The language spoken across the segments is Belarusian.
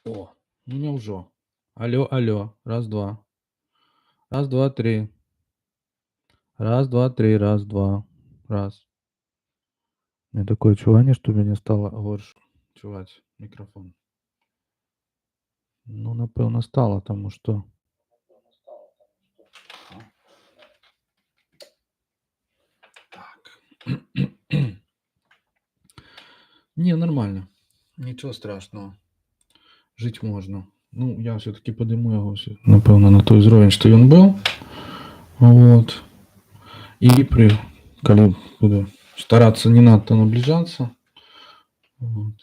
О, ну няўжо. Алё, алё, раз, два. Раз, два, три. Раз, два, три, раз, два. Раз. У меня такое адчуванне, што ў мяне стала горш чуваць мікрафон. Ну, напэўна, стала, таму што так. Не, нормально. Ничего страшного. Жить можно. Ну, я все-таки подниму его, напэўна, на той уровень, что он был. Вот. И коли буду стараться не надто наближаться. Вот.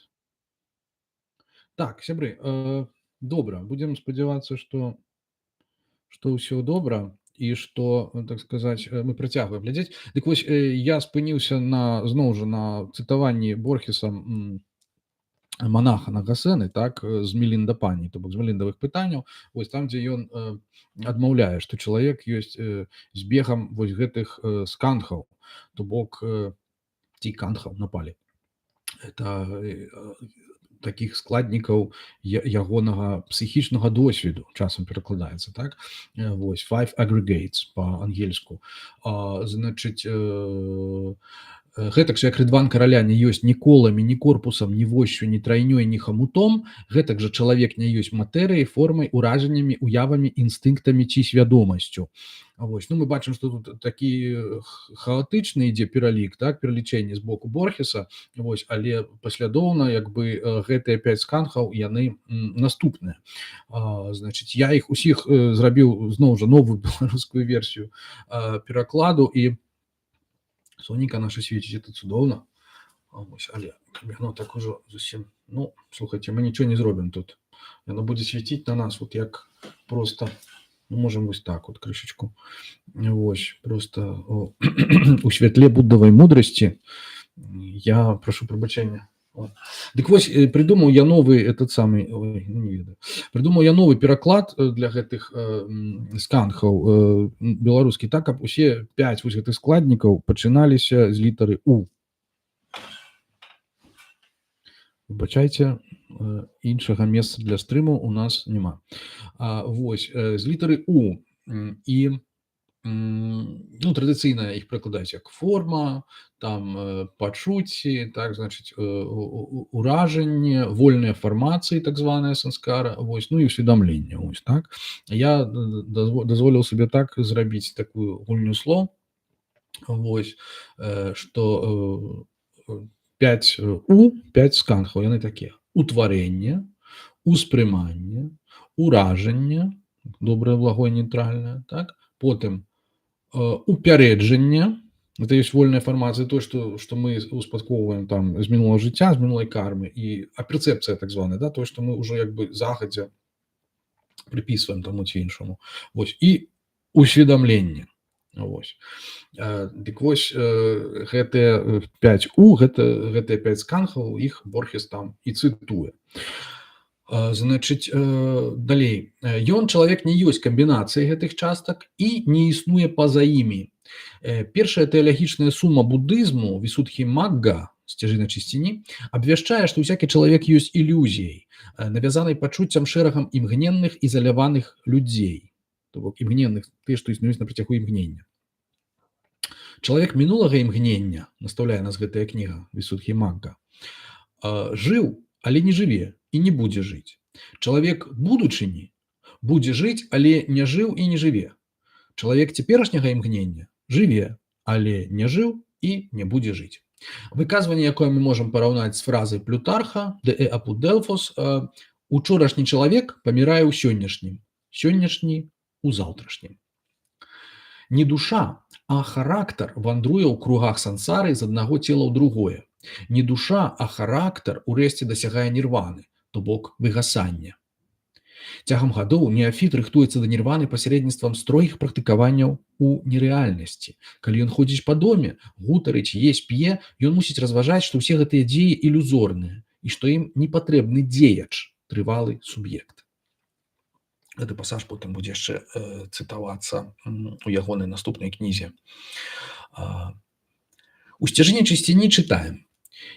Так, сябры, добра. Будем спадзявацца, што ўсё добра і што, так сказаць, мы працягваем глядзець. Дык вось, я спыніўся зноў жа на цытаванні Борхесам монаха Нагасены, так, з Мелінда Пані, то бок з меліндавых пытанняў, вось там, дзе ён адмаўляе, што чалавек ёсць збегам вось гэтых сканхаў, то бок ці канхаў напалі. Это такіх складнікаў ягонага псіхічнага досведу, часам перакладаецца, так? Вось, five aggregates па-ангельску. Значыць, гэтак жа як рыдван караля не ёсць ні коламі, ні корпусам, ні восью, ні трайнёй, ні хамутом, гэтак жа чалавек не ёсць матэрыяй, формай, уражаннямі, уявамі, інстынктамі ці свядомасцю. Вось. Ну, мы бачым, што тут такі хаотычны ідзе пералік, так, пералічэнне з боку Борхеса, вось, але паслядоўна як бы гэтыя 5 сканхаў яны наступныя. Значыць, я іх усіх зрабіў зноў жа новую беларускую версію перакладу, і сонейка наша свеціць, это цудоўна. Вось, але яно так ужо зусім, ну, слухайце, мы нічого не зробім тут. Яно будзе свяціць на нас вот як просто, ну, можем вось так вот крышечку. Вось, просто у святле буддавай мудрасці я прашу прабачэння. Дык вось, прыдумаў я новы этот самы, ой, не ведаю, прыдумаў я новы пераклад для гэтых сканхаў беларускі, так, каб усе 5 вось гэтых складнікаў пачыналіся з літары У. Выбачайце, іншага месца для стрыму у нас няма. Вось, з літары У. І ну, традыцыйна іх прыкладаюць як форма, там пачуцці, так, значыць, уражанне, вольныя фармацыі, так званая санскара, вось, ну і усведамленне, вось, так. Я дазволіў сабе так зрабіць такую гульню слоў, вось, што 5 У, 5 сканхаў, яны такія: утварэнне, успрыманне, уражанне, добрае, благое, нейтральнае, так, потым упярэджанне, это ёсць вольная фармацыя, то, што мы успадковваем там з мінулага жыцця, з мінулай кармы, і перцэпцыя так званая, да, то, што мы ўжо як бы загадзя прыпісваем таму ці іншаму. Вось, і усведамленне. Вось. Дык вось, гэтыя 5 У, гэтыя 5 сканхаў, іх Борхес там і цытуе. Значыць, далей. Ён, чалавек, не ёсць камбінацыяй гэтых частак і не існуе па-за імі. Першая тэалагічная сума будызму, Вісудхімагга, сцяжына чысціні, абвяшчае, што ўсякі чалавек ёсць ілюзіяй, навязанай пачуццям шэрагам імгненных ізаляваных людзей. То бок імгненных, тыя, што існуюць на працягу імгнення. Чалавек мінулага імгнення, настаўляе нас гэтая кніга Вісудхімагга, жыў, але не жыве і не будзе жыць. Чалавек будучыні будзе жыць, але не жыў і не жыве. Чалавек цяперашняга імгнення жыве, але не жыў і не будзе жыць. Выказванне, якое мы можам параўнаць з фразай Плютарха «De apud Delphos», учорашні чалавек памірае ў сённяшнім, сённяшні ў заўтрашнім. Не душа, а характар вандруе ў кругах сансары з аднаго цела ў другое. Не душа, а характар урэшце дасягае нірваны, то бок выгасання. Цягам гадоў неафіт рыхтуецца да нірваны пасярэдніцтвам строгіх практыкаванняў у нерэальнасці. Калі ён ходзіць па доме, гутарыць, есць, п'е, ён мусіць разважаць, што ўсе гэтыя дзеі ілюзорныя і што ім не патрэбны дзеяч, трывалы суб'ект. Гэты пасаж потым будзе яшчэ цытавацца у ягонай наступнай кнізе. У сцяжыне чысціні чытаем: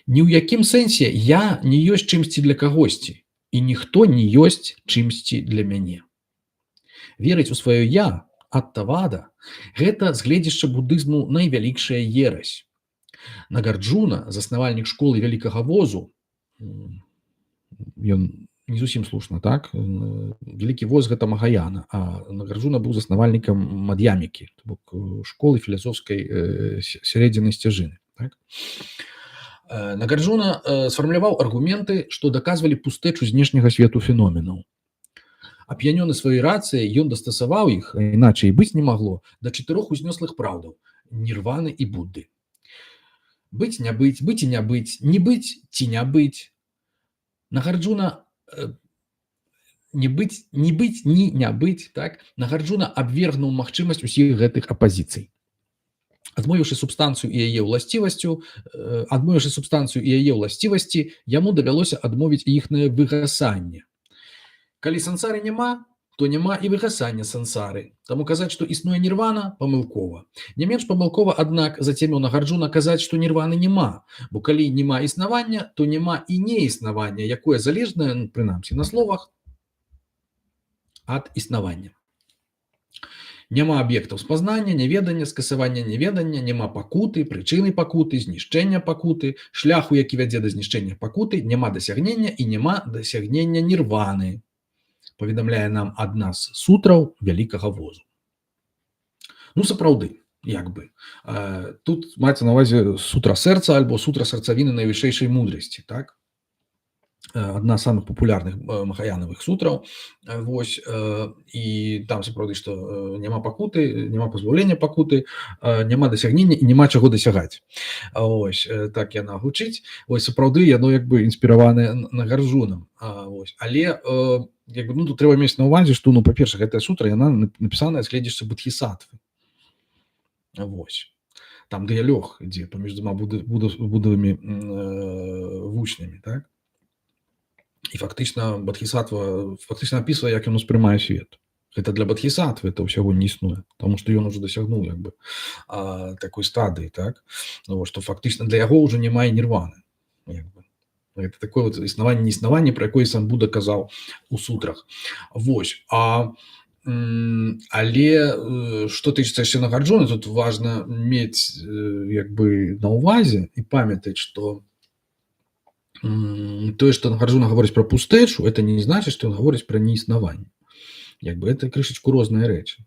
«Ні ў якім сэнсе я не ёсць чымсьці для кагосьці. і ніхто не ёсць чымсьці для мяне. Верыць у сваё я аттавада – гэта з гледзяшча будызму найвялікшая ерась. Нагарджуна, заснавальнік школы вялікага возу, ён не зусім слушна, так? Вялікі воз гэта Магаяна, а Нагарджуна быў заснавальнікам Мад'ямікі, то бок школы філасофскай сярэдзіны сцяжыны. Так? Нагарджуна сфармуляваў аргументы, што даказвалі пустэчу знешняга свету феноменаў. Ап'янёны сваёй рацыяй, ён дастасаваў іх, іначай і быць не магло, да 4 узнёслых праўдаў – нірваны і Будды. Быць, не быць і не быць, не быць ці не быць. Нагарджуна не быць, ні не быць, так? Нагарджуна абвергнуў магчымасць усіх гэтых апазіцый. Адмовіўшы субстанцыю і яе ўласцівасці, яму давялося адмовіць іхнае выгасанне. Калі сансары няма, то няма і выгасання сансары. Таму казаць, што існуе нірвана, памылкова. Не менш памылкова, аднак, зацеміў Нагарджуна казаць, што нірваны няма, бо калі няма існавання, то няма і неіснавання, якое залежнае, прынамсі, на словах, ад існавання. Няма аб'ектаў спазнання, неведання, скасавання неведання, няма пакуты, прычыны пакуты, знішчэння пакуты, шляху, які вядзе да знішчэння пакуты, няма дасягнення і няма дасягнення нірваны, паведамляе нам адна з сутраў вялікага возу. Ну, сапраўды, як бы. Тут маецца на ўвазе сутра сэрца альбо сутра сарцавіны найвышэйшай мудрасці, так? Адна з самых папулярных махаянавых сутраў. Вось, і там сапраўды, што няма пакуты, няма пазбаўлення пакуты, няма дасягнення і няма чаго дасягаць. Вось, так яна гучыць. Вось, сапраўды, яно як бы інспіраванае Нагарджунам. Вось, але як бы, ну, тут трэба мець на ўвазе, што, ну, па-перша, гэтая сутра, яна напісаная з гледзяшча Бодхісаттвы. Вось. Там дыялог ідзе паміж двума будавымі вучнямі, так? І фактычна Бодхісаттва апісвае, як ён успрымае свет. Гэта для Бодхісаттвы это ўсяго не існуе, таму што ён ужо дасягнуў як бы такой стадыі, так? Што фактычна для яго ўжо няма і нірваны. Як бы. Гэта такое вот існаванне, неіснаванне, пра якое сам Буда казаў у сутрах. Вось. Але што тычыцца яшчэ Нагарджуны, тут важна мець як бы на ўвазе і памятаць, што тое, што Нагарджуна гаворыць пра пустэчу, это не значыць, што ён гаворыць пра неіснаванне. Як бы это крышачку розныя рэчы.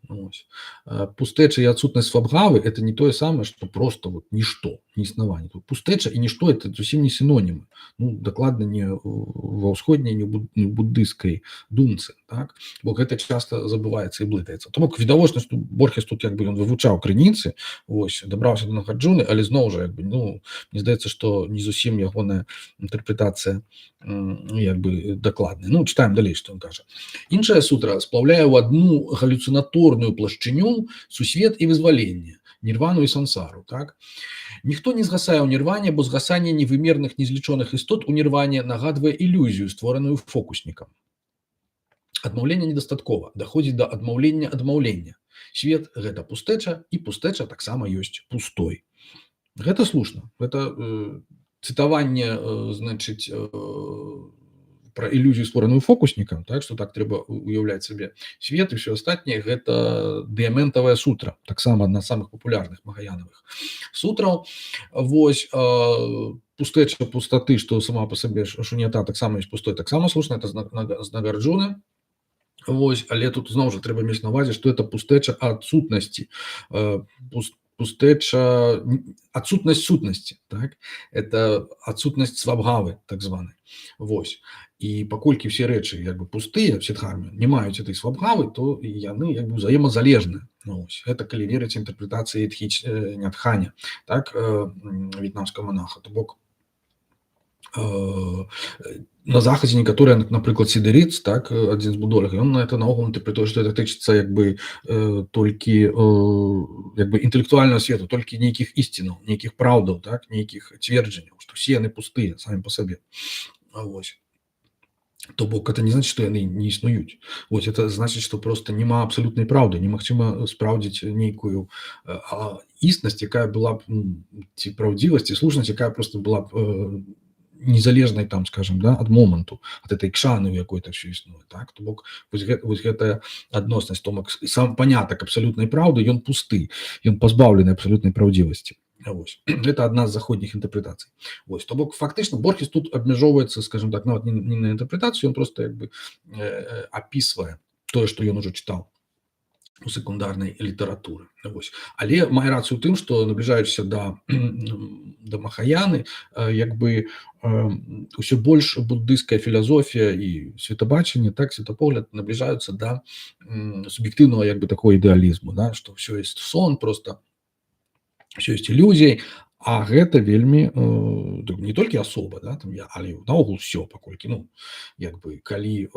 Пустэча і адсутнасць свабгавы – это не тое самае, што просто вот нішто, неіснаванне. Пустэча і нішто – это зусім не сінонімы. Ну, дакладна не ва ўсходняй, не буддыйскай думцы, так? Бо гэта часта забываецца і блытаецца. Тому відавочна, што Борхес тут як бы ён вывучаў крыніцы, вось, дабраўся до Нагарджуны, але зноў жа, як бы, ну, мне здаецца, што не зусім ягоная інтэрпрэтацыя як бы дакладная. Ну, читаем далей, што ён кажа. Іншая сутра сплаўляе ў адну галюцынаторную плашчыню сусвет і вызваленне, нірвану і сансару, так? Ніхто не згасае ў нірване, бо згасанне невымерных незлічоных істот у нірване нагадвае ілюзію, створаную фокуснікам. Адмаўлення недастаткова, даходзіць да адмаўлення. Свет – гэта пустэча, і пустэча таксама ёсць пустой. Гэта слушна. Гэта цытаванне, значыць, пра ілюзію, створаную фокуснікам, так, што так трэба уяўляць сабе свет і ўсё астатняе, гэта дыяментавая сутра, таксама адна з самых папулярных магаянавых сутраў. Вось, пустэча пустаты, што сама па сабе шуньята таксама ёсць пустой, таксама слушна, это з Нагарджуны. Вось, але тут зноў жа трэба мець на ўвазе, што это пустэча адсутнасці, пустэча, адсутнасць сутнасці, так? Это адсутнасць свабгавы, так званай. Вось. І паколькі ўсе рэчы як бы пустыя, сідхармы, не маюць этой свабгавы, то яны як бы ўзаемазалежныя. Вось. Гэта калі верыць інтэрпрэтацыі Нятханя, так, в'етнамскага монаха. То бок на захадзе некаторыя, напрыклад, сідэрыц, так, адзін з будолях, ён на это наогул інтэрпрэтуе, што это тычыцца як бы толькі як бы інтэлектуальнага свету, толькі нейкіх ісцінаў, нейкіх праўдаў, так, нейкіх цверджанняў, што ўсе яны пустыя самі па сабе. Вось. То бок это не значыць, што яны не існуюць. Вось, это значыць, што проста няма абсалютнай праўды, немагчыма спраўдзіць нейкую існасць, якая была б, ці праўдзівасць, ці слушнасць, якая проста была б незалежнай там, скажем, да, ад моманту, ад этой кшаны, у якой это все існуе, так. То бок вось гэтая адноснасць, то бок сам панятак абсалютнай праўды, ён пусты, ён пазбаўлены абсалютнай праўдзівасці. Вось. Это одна з заходніх інтэрпрэтацый. Вось. То бок фактычна Борхес тут абмяжоўваецца, скажем так, нават не на інтэрпрэтацыю, ён просто як бы апісвае тое, што ён ужо чытаў у секундарнай літаратуры. Вось. Але мае рацыю ў тым, што набліжаючыся да Махаяны, як бы ўсё больш буддыйская філасофія і светабачанне, так, светапогляд набліжаюцца да суб'ектыўнага як бы такого ідэалізму, да, што ўсё ёсць сон, просто ўсё ёсць ілюзіяй, а гэта вельмі не толькі асоба, да, там, але наогул ўсё, паколькі, ну, як бы, калі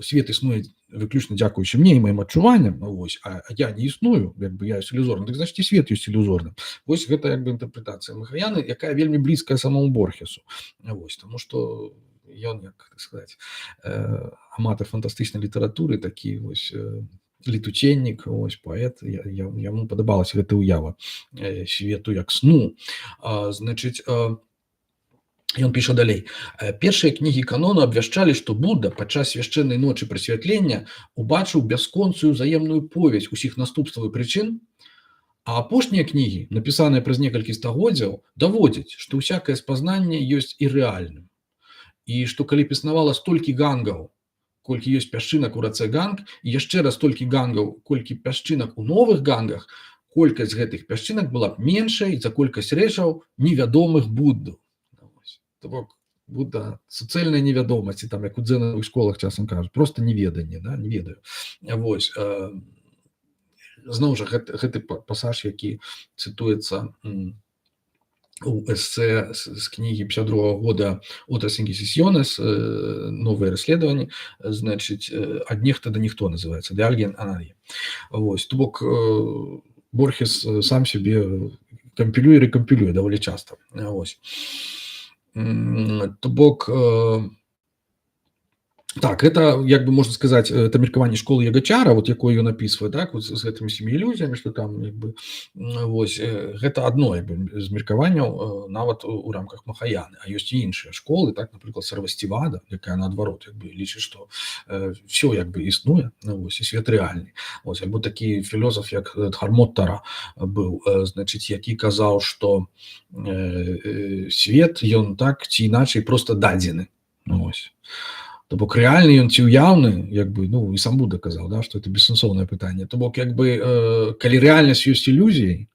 свет існуе выключна дзякуючы мне і маім адчуванням, вось, а я не існую, як бы я ёсць ілюзорным, дык значыць і свет ёсць ілюзорным. Вось гэта як бы інтэрпрэтацыя Махаяны, якая вельмі блізкая самому Борхесу. Вось, таму што ён, як так сказаць, аматар фантастычнай літаратуры, такі вось летученнік, ось паэт, яму падабалася гэта ўява свету як сну. Значыць, ён піша далей. Першыя кнігі канону абвяшчалі, што Будда падчас свяшчэннай ночы прасвятлення убачыў бясконцую взаемную повязь усіх наступстваў і прычын, а апошнія кнігі, напісаныя праз некалькі стагоддзяў, даводзяць, што ўсякае спазнанне ёсць і рэальным. І што калі існавала столькі гангаў, колькі ёсць пясчынак у рацэ Ганг, і яшчэ раз столькі гангаў, колькі пясчынак у новых гангах, колькасць гэтых пясчынак была б меншай за колькасць рэчаў невядомых Буддаў. То бок Будда суцэльная невядомасць, там, як у дзенавых школах часам кажуць, просто неведанне, да, не ведаю. Вось. Зноў жа, гэты пасаж, які цытуецца у эссе з кнігі 52 года «Otras Inquisiciones», «Новые расследования», значит, «Од нехта да ніхто» называется, «De alguien a nadie». Вось. То бок Борхес сам себе кампілюе і рэкампілюе даволі часта. Вось. То бок так, это, як бы можна сказаць, это меркаванне школы Ягачара, вот якое ён апісвае, так, вот з гэтымі семі ілюзіямі, што там, як бы, вось, гэта адно, як бы, з меркаванняў нават у рамках Махаяны, а ёсць і іншыя школы, так, напрыклад, Сарвасцівада, якая наадварот, як бы, лічыць, што всё, як бы, існуе, вось, і свет рэальны. Вось, альбо такі філосаф, як Дхармоттара быў, значыць, які казаў, што свет, ён так ці іначай проста дадзены. Вось. То бок рэальны ён ці ўяўны, як бы, ну, і сам Будда казаў, да, што это бессэнсоўнае пытанне. То бок, як бы, калі рэальнасць ёсць ілюзіяй,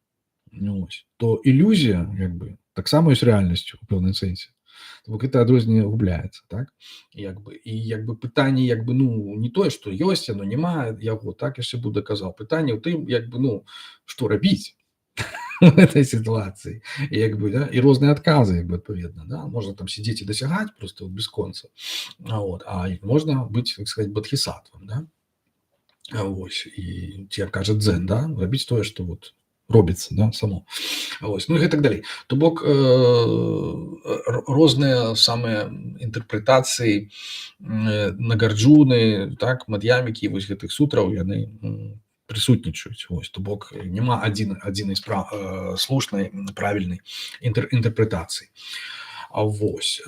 ну, то ілюзія, як бы, таксама ёсць рэальнасцю у пэўным сэнсе. То бок гэта адрозненне губляецца, так? Як бы, і як бы пытанне, як бы, ну, не тое, што ёсць, яно няма яго, так яшчэ Будда казаў. Пытанне ў тым, як бы, ну, што рабіць в этой ситуации, як бы, да, і розныя адказы, як бы, адпаведна, да, можна там сидзець і дасягаць просто бесконца, вот, а можна быць, так сказать, бодхисаттвам, да, вось, і ці як кажа дзен, да, рабіць тое, што вот робіцца, да, само, вось, ну і гэтак далей. То бок розныя самыя інтэрпрэтацыі Нагарджуны, так, Мад'ямікі, вось гэтых сутраў, яны прысутнічаюць. Вось, то бок няма адзінай слушнай, правільнай інтэрпрэтацыі. Вось.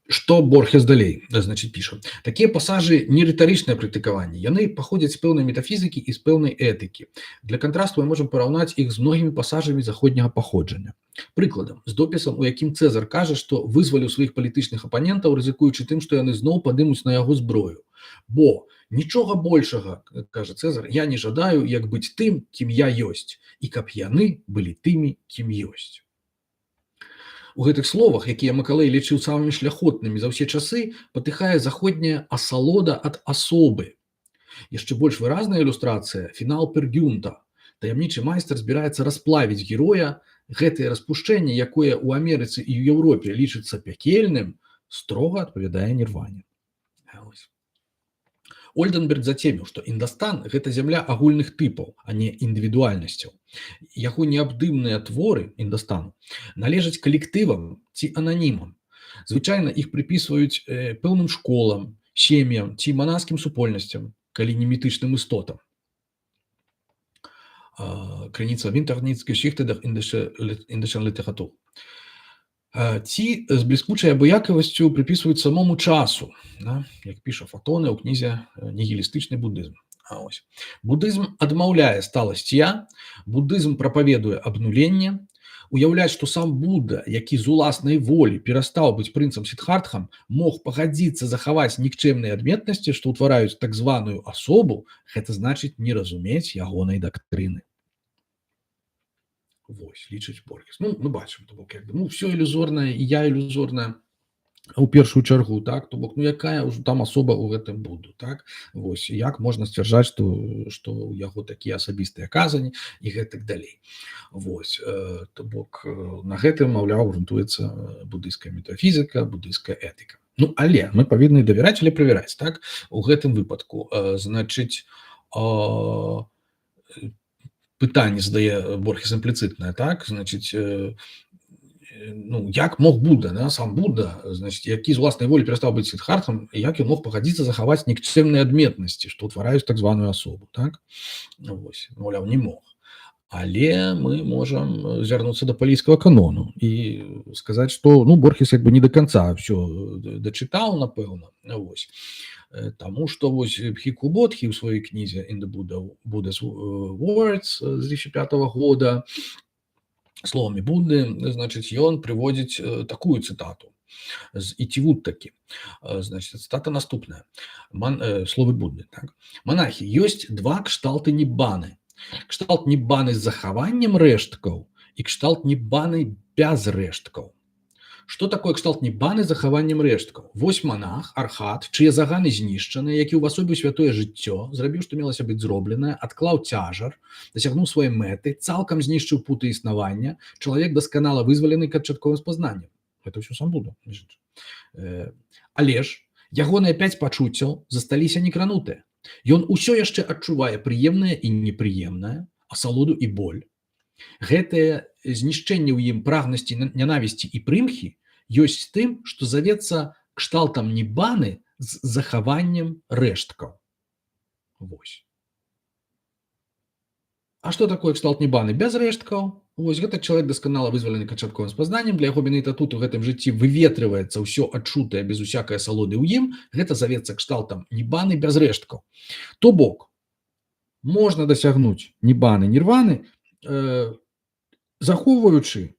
Што Борхес далей, значыць, піша. Такія пасажы не рытарычныя практыкаванні, яны паходзяць з пэўнай метафізікі і з пэўнай этыкі. Для кантрасту мы можам параўнаць іх з многімі пасажамі заходняга паходжання. Прыкладам, з допісам, у якім Цэзар кажа, што вызваліў сваіх палітычных апанентаў, рызыкуючы тым, што яны зноў падымуць на яго зброю. Бо нічога большага, кажа Цэзар, я не жадаю, як быць тым, кім я ёсць, і каб яны былі тымі, кім ёсць. У гэтых словах, якія Макалэй лічыў самымі шляхотнымі за ўсе часы, патыхае заходняя асалода ад асобы. Яшчэ больш выразная ілюстрацыя – фінал Пергюнта. Таямнічы майстар збіраецца расплавіць героя, гэтае распушчэнне, якое ў Амерыцы і ў Еўропе лічыцца пякельным, строга адпавядае нірване. Ольденберг зацеміў, што Індастан – гэта зямля агульных тыпаў, а не індывідуальнасцяў. Яго неабдымныя творы Індастану належаць калектывам ці ананімам. Звычайна іх прыпісваюць пэўным школам, сем'ям ці манаскім супольнасцям, калі не мітычным істотам. Крыніца Winternitzgeschichte der indischen Literatur. Ці з бліскучай абыякавасцю прыпісваюць самому часу, да? Як піша Фотоны ў кнізе «Нігілістычны будызм». Ось. Будызм адмаўляе сталасць я, будызм прапаведуе абнуленне, уяўляць, што сам Будда, які з уласнай волі перастаў быць прынцам Сіддхартхам, мог пагадзіцца захаваць нікчэмныя адметнасці, што ўтвараюць так званую асобу, гэта значыць не разумець ягонай дактрыны. Вось, лічыць Борхес. Ну, мы бачым, то бок, ну, все ілюзорнае, і я ілюзорная у першую чаргу, так, то бок, ну, якая ўжо там асоба ў гэтым Будду, так, вось, як можна сцвярджаць, што ў яго такія асабістыя казані і гэтак далей. Вось, то бок, на гэтым, маўляў, грунтуецца будыйская метафізіка, будыйская этыка. Ну, але мы павінны давяраць, але правяраць, так, у гэтым выпадку, значыць, пытанне задае Борхес імпліцытнае, так, значыць, ну, як мог Будда, да, сам Будда, значыць, які з уласнай волі перастаў быць Сіддхартхам, як ён мог пагадзіцца захаваць нікчэмныя адметнасці, што ўтвараюць так званую асобу, так? Вось, маўляў, не мог. Але мы можам звярнуцца да палійскага канону і сказаць, што, ну, Борхес як бы не да канца ўсё дачытаў, напэўна, вось. Таму што вось Бхікху Бодхі ў сваёй кнізе «In the Buddha's Words» з 2005 года словамі Будды, значыць, ён прыводзіць такую цытату з Ітивуттакі. Значыць, цытата наступная. Словы Будды, так. Манахі, ёсць два кшталты ніббаны. Кшталт ніббаны з захаваннем рэшткаў і кшталт ніббаны без рэшткаў. Што такое кшталт ніббаны з захаваннем рэшткаў? Вось манах, архат, чые заганы знішчаны, які ўвасобіў святое жыццё, зрабіў, што мелася быць зробленае, адклаў цяжар, дасягнуў свае мэты, цалкам знішчыў путы існавання, чалавек дасканала вызвалены канчатковым спазнаннем. Гэта ўсё сам Будда. Але ж ягоныя 5 пачуццяў засталіся некранутыя. Ён усё яшчэ адчувае прыемнае і непрыемнае, асалоду і боль. Гэтае знішчэнне ў ім прагнасці, нянавісці і прымхі ёсць тым, што завецца кшталтам ніббаны з захаваннем рэшткаў. Вось. А што такое кшталт ніббаны без рэшткаў? Вось, гэта чалавек дасканала вызвалены канчатковым спазнаннем, для яго менавіта тут у гэтым жыцці выветрываецца ўсё адчутае без усякай асалоды ў ім, гэта завецца кшталтам ніббаны без рэшткаў. То бок, можна дасягнуць ніббаны, нірваны, захоўваючы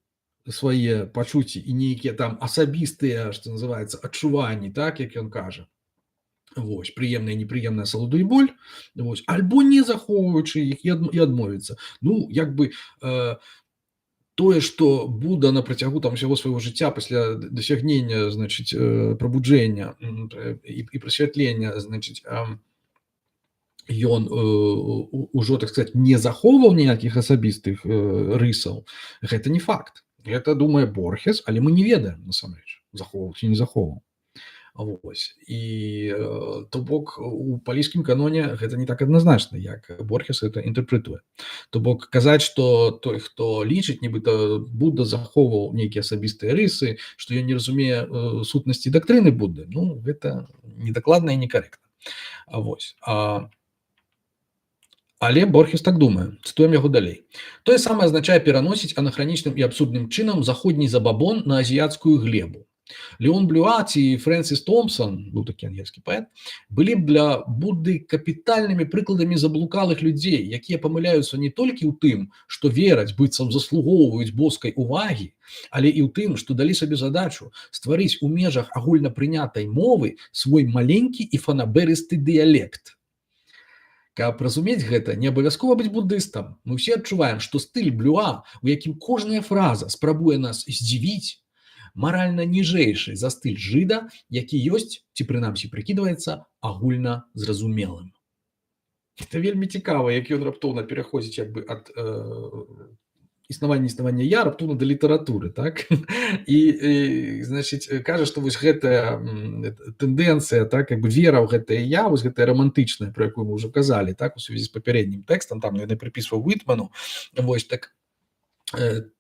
свае пачуцці і нейкія там асабістыя, што называецца, адчуванні, так, як ён кажа, вось, прыемная, непрыемная асалоду і боль, вось, альбо не захоўваючы іх і адмовіцца. Ну, як бы, тое, што Будда на працягу там усяго свайго жыцця пасля дасягнення, значыць, прабуджэння і прасвятлення, значыць, ён ужо, так сказать, не захоўваў ніякіх асабістых рысаў, гэта не факт. Гэта думае Борхес, але мы не ведаем, насамрэч, захоўваў ці не захоўваў. Вось. І то бок у палійскім каноне гэта не так адназначна, як Борхес гэта інтэрпрэтуе. То бок казаць, што той, хто лічыць, нібыта Будда захоўваў нейкія асабістыя рысы, што ён не разумее сутнасці дактрыны Будды, ну, гэта недакладна і некарэктна. Вось. Але Борхес так думае, цытуем яго далей. Тое самае азначае пераносіць анахранічным і абсурдным чынам заходні забабон на азіяцкую глебу. Леон Блюа ці Фрэнсіс Томпсон, быў такі ангельскі паэт, былі б для Будды капітальнымі прыкладамі заблукалых людзей, якія памыляюцца не толькі ў тым, што вераць, быццам заслугоўваюць боскай увагі, але і ў тым, што далі сабе задачу стварыць у межах агульнапрынятай мовы свой маленькі і фанаберысты дыялект. Каб разумець гэта, не абавязкова быць буддыстам. Мы ўсе адчуваем, што стыль Блюа, у якім кожная фраза спрабуе нас здзівіць, маральна ніжэйшы за стыль жыда, які ёсць, ці прынамсі прыкідваецца, агульна зразумелым. Гэта вельмі цікава, як ён раптоўна пераходзіць як бы ад існавання я раптоўна да літаратуры, так? І значыць, кажа, што вось гэтая тэндэнцыя, так, як бы вера ў гэтае я, вось гэтая рамантычная, про якую мы ўжо казалі, так, у сувязі з папярэднім тэкстам, там яны прыпісваў Уітману, вось, так,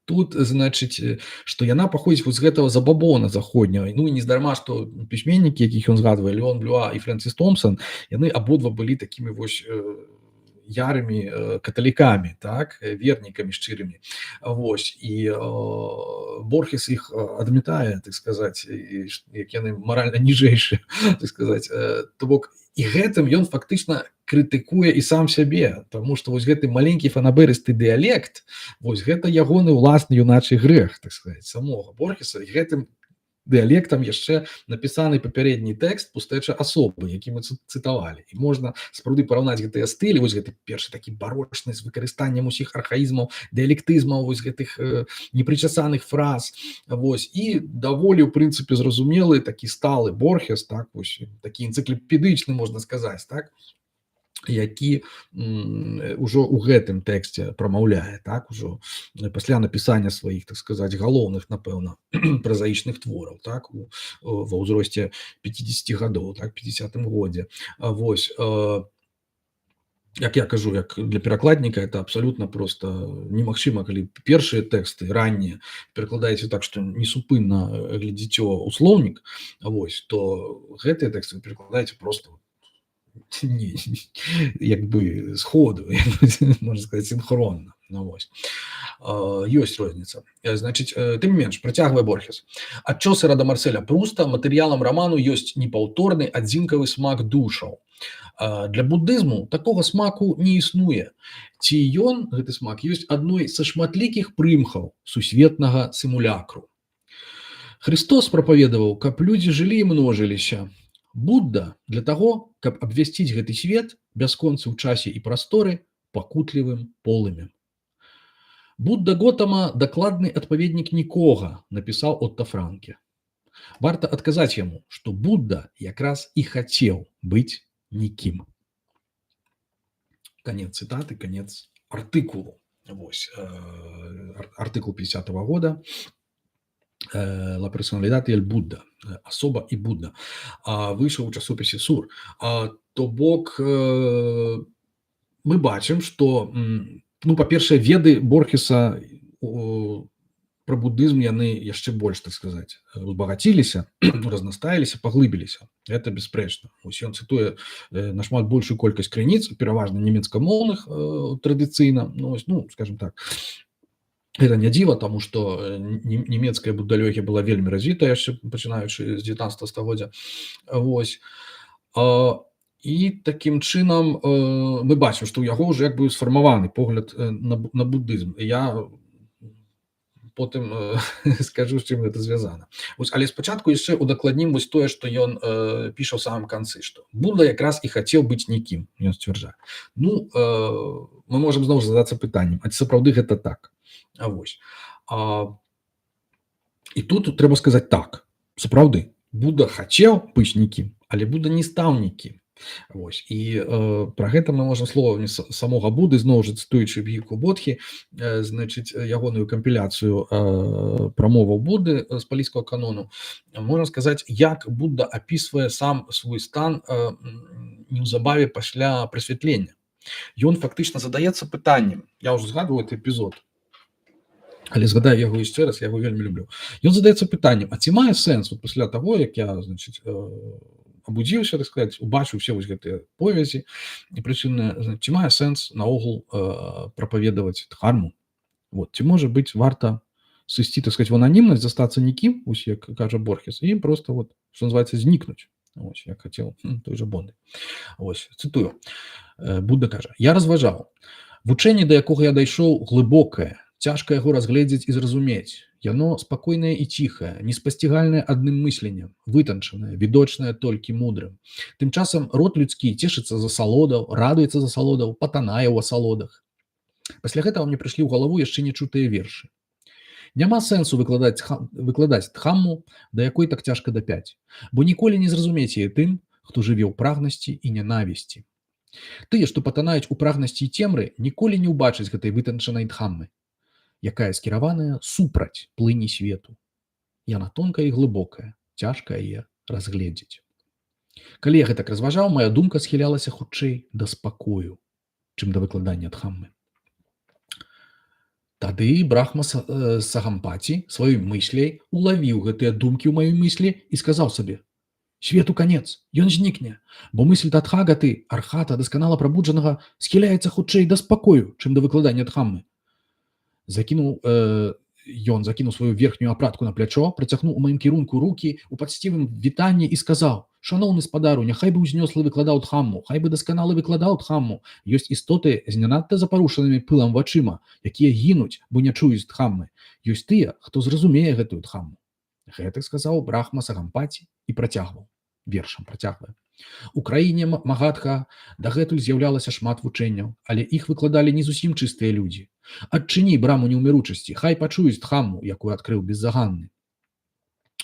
тут, значыць, што яна паходзіць вось з гэтага забабона заходняга. Ну, і нездарма, што пісьменнікі, якіх ён згадвае, Леон Блюа і Фрэнсіс Томпсон, яны абодва былі такімі вось ярымі каталікамі, так, вернікамі шчырымі. Вось, і Борхес іх адмятае, так сказаць, як яны маральна ніжэйшыя, так сказаць. То бок, і гэтым ён фактычна крытыкуе і сам сябе, таму што вось гэты маленькі фанаберысты дыялект, вось гэта ягоны ўласны юначы грэх, так сказаць, самога Борхеса, і гэтым дыялектам яшчэ напісаны папярэдні тэкст пустэча асобы, які мы цытавалі. І можна сапраўды параўнаць гэтыя стылі, вось гэты першы такі барочны з выкарыстаннем усіх архаізмаў, дыялектызмаў, вось гэтых непрычасаных фраз, вось, і даволі, ў прынцыпе, зразумелы такі сталы Борхес, так, вось, такі энцыклапедычны, можна сказаць, так, які ўжо ў гэтым тэксце прамаўляе, так, ужо пасля напісання сваіх, так сказаць, галоўных, напэўна, празаічных твораў, так, ва ўзросце 50 гадоў, так, 50-м годзе. Вось, як я кажу, як для перакладніка это абсалютна проста немагчыма, калі першыя тэксты раннія перакладаеце так, што несупынна глядзіце ў слоўнік, вось, то гэтыя тэксты перакладаеце проста не, як бы сходу, можна сказаць, синхронна. Ну, вось. Ёсць розніца. Значыць, тым менш, працягвае Борхес. Адчосы рада Марселя Пруста матэрыялам раману ёсць непаўторны адзінкавы смак душаў. Для буддызму такога смаку не існуе. Ці ён, гэты смак, ёсць адной са шматлікіх прымхаў сусветнага сімулякру. Христос прапаведаваў, каб людзі жылі і множыліся. Будда для таго, каб абвясціць гэты свет, бясконцы ў часе і прасторы, пакутлівым полымем. Будда Готама дакладны адпаведнік нікога, напісаў Отто Франке. Варта адказаць яму, што Будда якраз і хацеў быць нікім. Канец цытаты, канец артыкулу. Вось, артыкул 50-го года. La personalidad y el Будда, асоба і Будда, выйшаў у часопісе Сур. То бок, мы бачым, што, ну, па-першае, веды Борхеса пра буддызм яны яшчэ больш, так сказаць, узбагаціліся, разнастаіліся, паглыбіліся. Гэта бясспрэчна. Вось ён цытуе нашмат большую колькасць крыніц, пераважна нямецкамоўных традыцыйна, ну, скажем так. Это не дзіва, таму што нямецкая буддалогія была вельмі развітая яшчэ пачынаючы з 19 стагоддзя. Вось. І такім чынам мы бачым, што ў яго ўжо як бы сфармаваны погляд на буддызм. Я потым скажу, з чым гэта звязана. Вось, але спачатку яшчэ удакладнім вось тое, што ён піша ў самым канцы, што Будда якраз і хацеў быць нікім, ён сцвярджае. Ну, мы можам зноў задацца пытаннем, а ці сапраўды гэта так? Вось. І тут трэба сказаць так, сапраўды, Будда хацеў быць нікім, але Будда не стаў нікім. Вось. І пра гэта мы можам словамі самога Будды, зноў жа цытуючы Бхікху Бодхі, значыць, ягоную кампіляцыю прамоваў Будды з палійскага канону, можна сказаць, як Будда апісвае сам свой стан неўзабаве пасля прасвятлення. Ён фактычна задаецца пытаннем, я ўжо згадваў гэты эпізод, але згадаю яго яшчэ раз, я яго вельмі люблю. Ён задаецца пытаннем, а ці мае сэнс пасля таго, як я, значыць, абудзіўся, так сказаць, убачыў усе вось гэтыя повязі непрычынныя, ці мае сэнс наогул прапаведаваць дхарму? Вот, ці можа быць варта сысці, так сказаць, в ананімнасць, застацца нікім, вось як кажа Борхес, і проста, вот, што называецца, знікнуць. Вось, як хацеў той жа Бонды. Вось, цытую. Будда кажа: «Я разважаў. Вучэнне, да якога я дайшоў, глыбокае, цяжка яго разгледзець і зразумець. Яно спакойнае і ціхае, неспасцігальнае адным мысленнем, вытанчанае, відочнае толькі мудрым. Тым часам род людскі цешыцца за салодаў, радуецца за салодаў, патанае ў асалодах. Пасля гэтага мне прыйшлі ў галаву яшчэ нечутыя вершы. Няма сэнсу выкладаць дхамму, да якой так цяжка дапяць, бо ніколі не зразумець яе тым, хто жыве ў прагнасці і нянавісці. Тыя, што патанаюць у прагнасці і цемры, ніколі не ўбачаць гэтай вытанчанай дхаммы, якая скіраваная супраць плыні свету. Яна тонкая і глыбокая, цяжка яе разгледзець. Калі я гэтак разважаў, моя думка схілялася хутчэй да спакою, чым да выкладання дхаммы. Тады Брахма Сагампаці сваёй мысляй улавіў гэтыя думкі ў маёй мыслі і сказаў сабе: Свету канец, ён знікне, бо мысль Тадхагаты, архата, дасканала прабуджанага, схіляецца хутчэй да спакою, чым да выкладання Дхаммы. Закінуў ён закінуў сваю верхнюю апратку на плячо, працягнуў у маім кірунку рукі у падцівым вітанні і сказаў: шаноўны спадару, няхай бы ўзнёслы выкладаў Дхамму, хай бы дасканалы выкладаў Дхамму. Ёсць істоты з не надта запарушанымі пылам вачыма, якія гінуць, бо не чуюць Дхаммы. Ёсць тыя, хто зразумее гэтую Дхамму. Гэтак сказаў Брахма Сагампаці і працягваў. Вершам працягвае. У краіне Магадха дагэтуль з'яўлялася шмат вучэнняў, але іх выкладалі не зусім чыстыя людзі. Адчыні браму неўміручасці, хай пачуюць Дхамму, якую адкрыў беззаганны.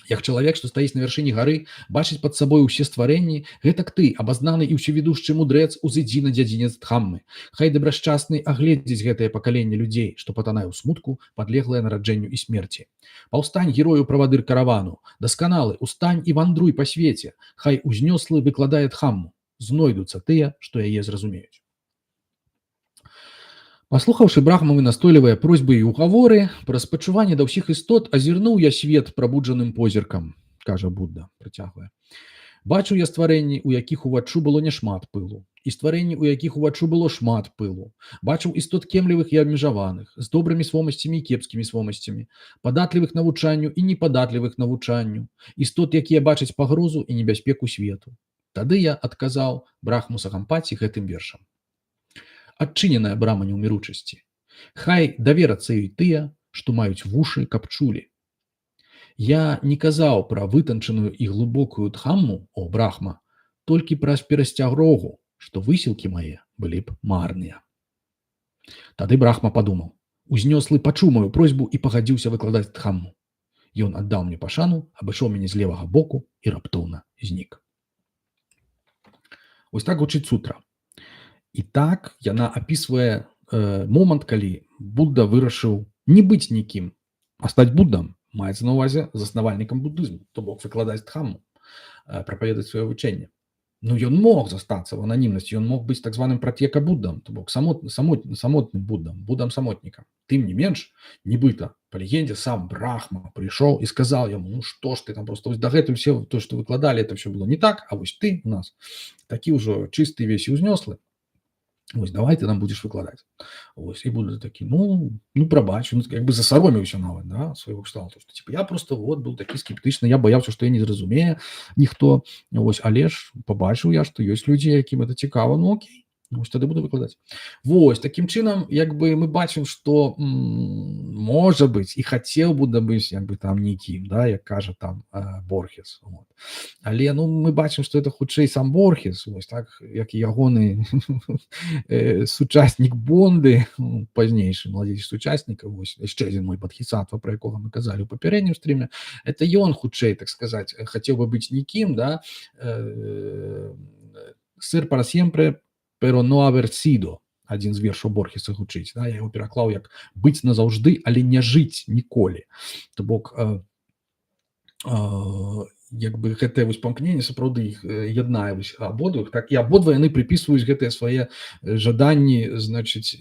Як чалавек, што стаіць на вяршыні гары, бачыць пад сабой усе стварэнні, гэтак ты, абазнаны і ўсевідушчы мудрэц, узыдзі на дзядзінец Дхаммы. Хай дабрашчасны агледзець гэтае пакаленне людзей, што патанае ў смутку, падлеглае нараджэнню і смерці. Паўстань, герою правадыр каравану, дасканалы, устань і вандруй па свеце, хай узнёслы выкладае Дхамму. Знойдуцца тыя, што яе зразумеюць. Паслухаўшы брахмавы настойлівыя просьбы і угаворы, пра спачуванне да ўсіх істот азірнуў я свет прабуджаным позіркам, кажа Будда, працягвае. Бачу я стварэнні, у якіх уваччу было няшмат пылу, і стварэнні, у якіх уваччу было шмат пылу. Бачыў істот кемлівых і абмежаваных, з добрымі свомасцямі і кепскімі свомасцямі, падатлівых навучанню і непадатлівых навучанню, істот, якія бачаць пагрозу і небяспеку свету. Тады я адказаў Брахму Сагампаці гэтым вершам. Адчыненая брама неўміручасці. Хай даверацца ёй тыя, што маюць вушы, каб чулі. Я не казаў пра вытанчаную і глыбокую Дхамму, о Брахма, толькі праз перасцярогу, што высілкі мае былі б марныя. Тады Брахма падумаў: узнёслы пачуў маю просьбу і пагадзіўся выкладаць Дхамму. Ён аддаў мне пашану, абышоў мяне з левага боку і раптоўна знік. Вось так гучыць сутра. І так яна апісвае момант, калі Будда вырашыў не быць нікім, а стаць Буддам, маецца на ўвазе заснавальнікам буддызму, то бок выкладаць Дхамму, прапаведаць сваё вучэнне. Ну, ён мог застацца ў ананімнасці, ён мог быць так званым праtyeka Буддам, то бок самотным Буддам, Буддам-самотнікам. Тым не менш, нібыта, па легендзе сам Брахма прыйшоў і сказаў яму: ну што ж ты там, просто дагэтуль все то, што выкладалі, это все было не так, а вось ты у нас такі ўжо чысты весь і ўзнёслы. Вось, давай ты нам будзеш выкладаць. Вось, і Будда такі: ну прабач, як бы засаромеўся нават, да, свайго кшталту, што типа я просто вот быў такі скептычны, я баяўся, што я не зразумее ніхто. Вось, але ж пабачыў я, што ёсць людзі, якім это цікава, ну окей, вось тады буду выкладаць. Вось, такім чынам, як бы мы бачым, што можа быць і хацеў Будда быць як бы там нікім, да, як кажа там Борхес. Вот. Але ну мы бачым, што это хутчэй сам Борхес, вось так, як і ягоны сучаснік Бонды, пазнейшы маладзейшы сучаснік, вось яшчэ адзін мой падхісатва, пра якога мы казалі ў папярэднім стріме, это ён хутчэй, так сказаць, хацеў бы быць нікім, да, ser para siempre, pero no haber sido. Адзін з вершаў Борхеса гучыць, да, я яго пераклаў як быць назаўжды, але не жыць ніколі. То бок як бы гэтае вось памкненне сапраўды іх яднае вось абодвух, так, і абодва яны прыпісваюць гэтыя свае жаданні, значыць,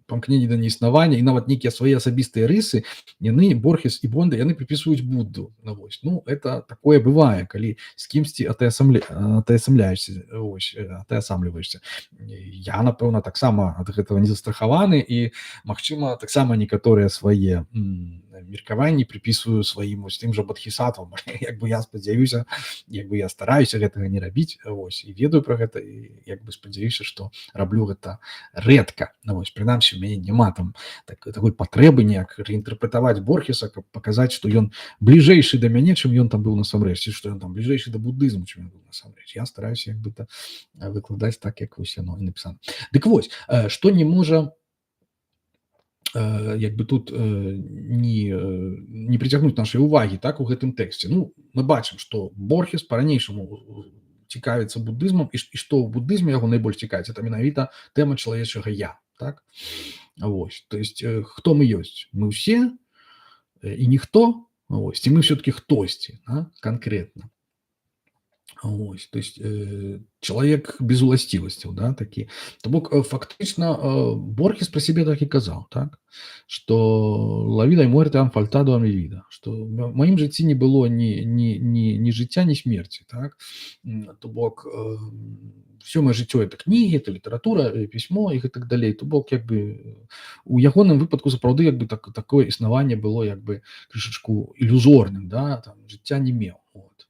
памкненні да неіснавання, і нават нейкія свае асабістыя рысы яны, Борхес і Бонда, яны прыпісваюць Будду. Вось. Ну, это такое бывае, калі з кімсьці атаясамліваешся. Я, напэўна, таксама ад гэтага не застрахаваны, і, магчыма, таксама некаторыя свае меркаванні прыпісваю сваім вось тым жа бодхісаттвам. Як бы я спадзяюся, як бы я стараюся гэтага не рабіць, вось, і ведаю пра гэта, і як бы спадзяюся, што раблю гэта рэдка. Вось, прынамсі, у мяне няма там такой патрэбы неяк рэінтэрпрэтаваць Борхеса, каб паказаць, што ён бліжэйшы да мяне, чым ён там быў насамрэч, ці што ён там бліжэйшы да буддызму, чым ён быў насамрэч. Я стараюся як бы выкладаць так, як вось яно і напісана. Дык вось, што не можа як бы тут не прыцягнуць нашай увагі, так, у гэтым тэксце. Ну, мы бачым, што Борхес па-ранейшаму цікавіцца буддызмам, і што ў буддызме яго найбольш цікавіць, это менавіта тэма чалавечага я, так? Вось, то есть, хто мы ёсць? Мы ўсе і ніхто, вось, ці мы все-таки хтосьці, да? Канкрэтна. Ось, то есть чалавек без уласцівасцяў, да, такі. То бок фактычна Борхес пра сябе так і казаў, так, што «la vida y muerte han faltado a mi vida», што ў маім жыцці не было ні жыцця, ні смерці, так. То бок всё маё жыццё — это кнігі, это літаратура, пісьмо і гэтак далей. То бок як бы у ягоным выпадку сапраўды як бы такое існаванне было як бы крышачку ілюзорным, да, там жыцця не меў. Вот.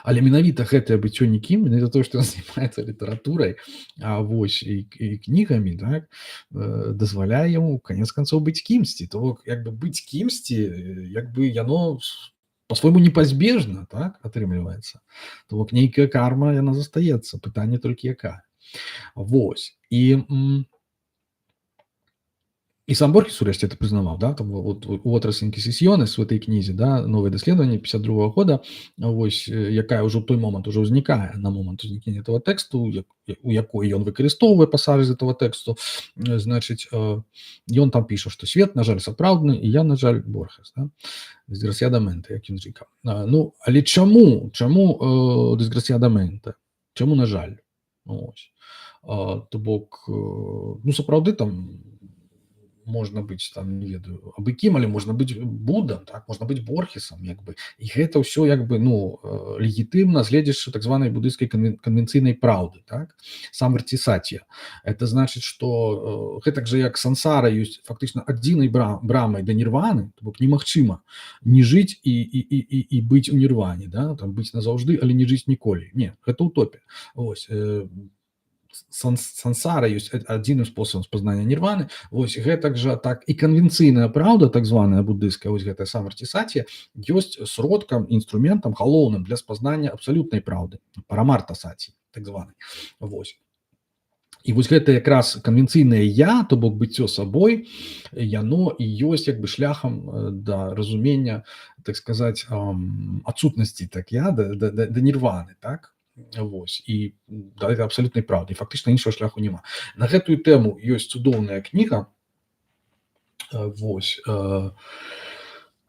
Але менавіта гэтае быццё нікім, менавіта тое, што ён займаецца літаратурай, вось і кнігамі, так, дазваляе яму канец канцоў быць кімсьці. То бок як бы быць кімсьці, як бы яно па-свойму непазбежна, так, атрымліваецца. То бок нейкая карма яна застаецца, пытанне толькі якая. Вось. І сам Борхес урэшце это прызнаваў, да, там вот «Otras Inquisiciones» в этой кнізе, да, новае даследаванне 52 года, вось, якая ўжо ў той момант уже ўзнікае, на момант узнікнення этого тэксту, у якой ён выкарыстоўвае пасажы з этого тэксту, значыць, ён там піша, што свет, на жаль, сапраўдны, і я, на жаль, Борхес, да, «Desgraciadamente», як ён зіка. Ну, але чаму «Desgraciadamente»? Чаму, на жаль? Ось. То бок, ну, сапраўды там можна быць там, не ведаю, абы кім, але можна быць Буддам, так, можна быць Борхесам, як бы. І гэта ўсё як бы, ну, легітымна, гледзячы так званай буддыйскай канвенцыйнай праўды, так, самвартисатия. Это значыць, што гэтак жа як сансара ёсць фактычна адзінай брамай да нірваны, то бок немагчыма не жыць і быць у нірване, да, там быць назаўжды, але не жыць ніколі. Не, гэта утопія. Вось, сансара ёсць адзіным спосабам спазнання нірваны. Вось гэтак жа так і канвенцыйная праўда, так званая буддыйская, вось гэтая самвартисатия, ёсць сродкам, інструментам галоўным для спазнання абсалютнай праўды, парамарта-сати, так званай. Вось. І вось гэта якраз канвенцыйнае я, то бок быццё сабой, яно і ёсць як бы шляхам да разумення, так сказаць, адсутнасці так я, да нірваны, так. Вось, і да абсалютнай праўды, фактычна іншага шляху няма. На гэтую тэму ёсць цудоўная кніга, вось,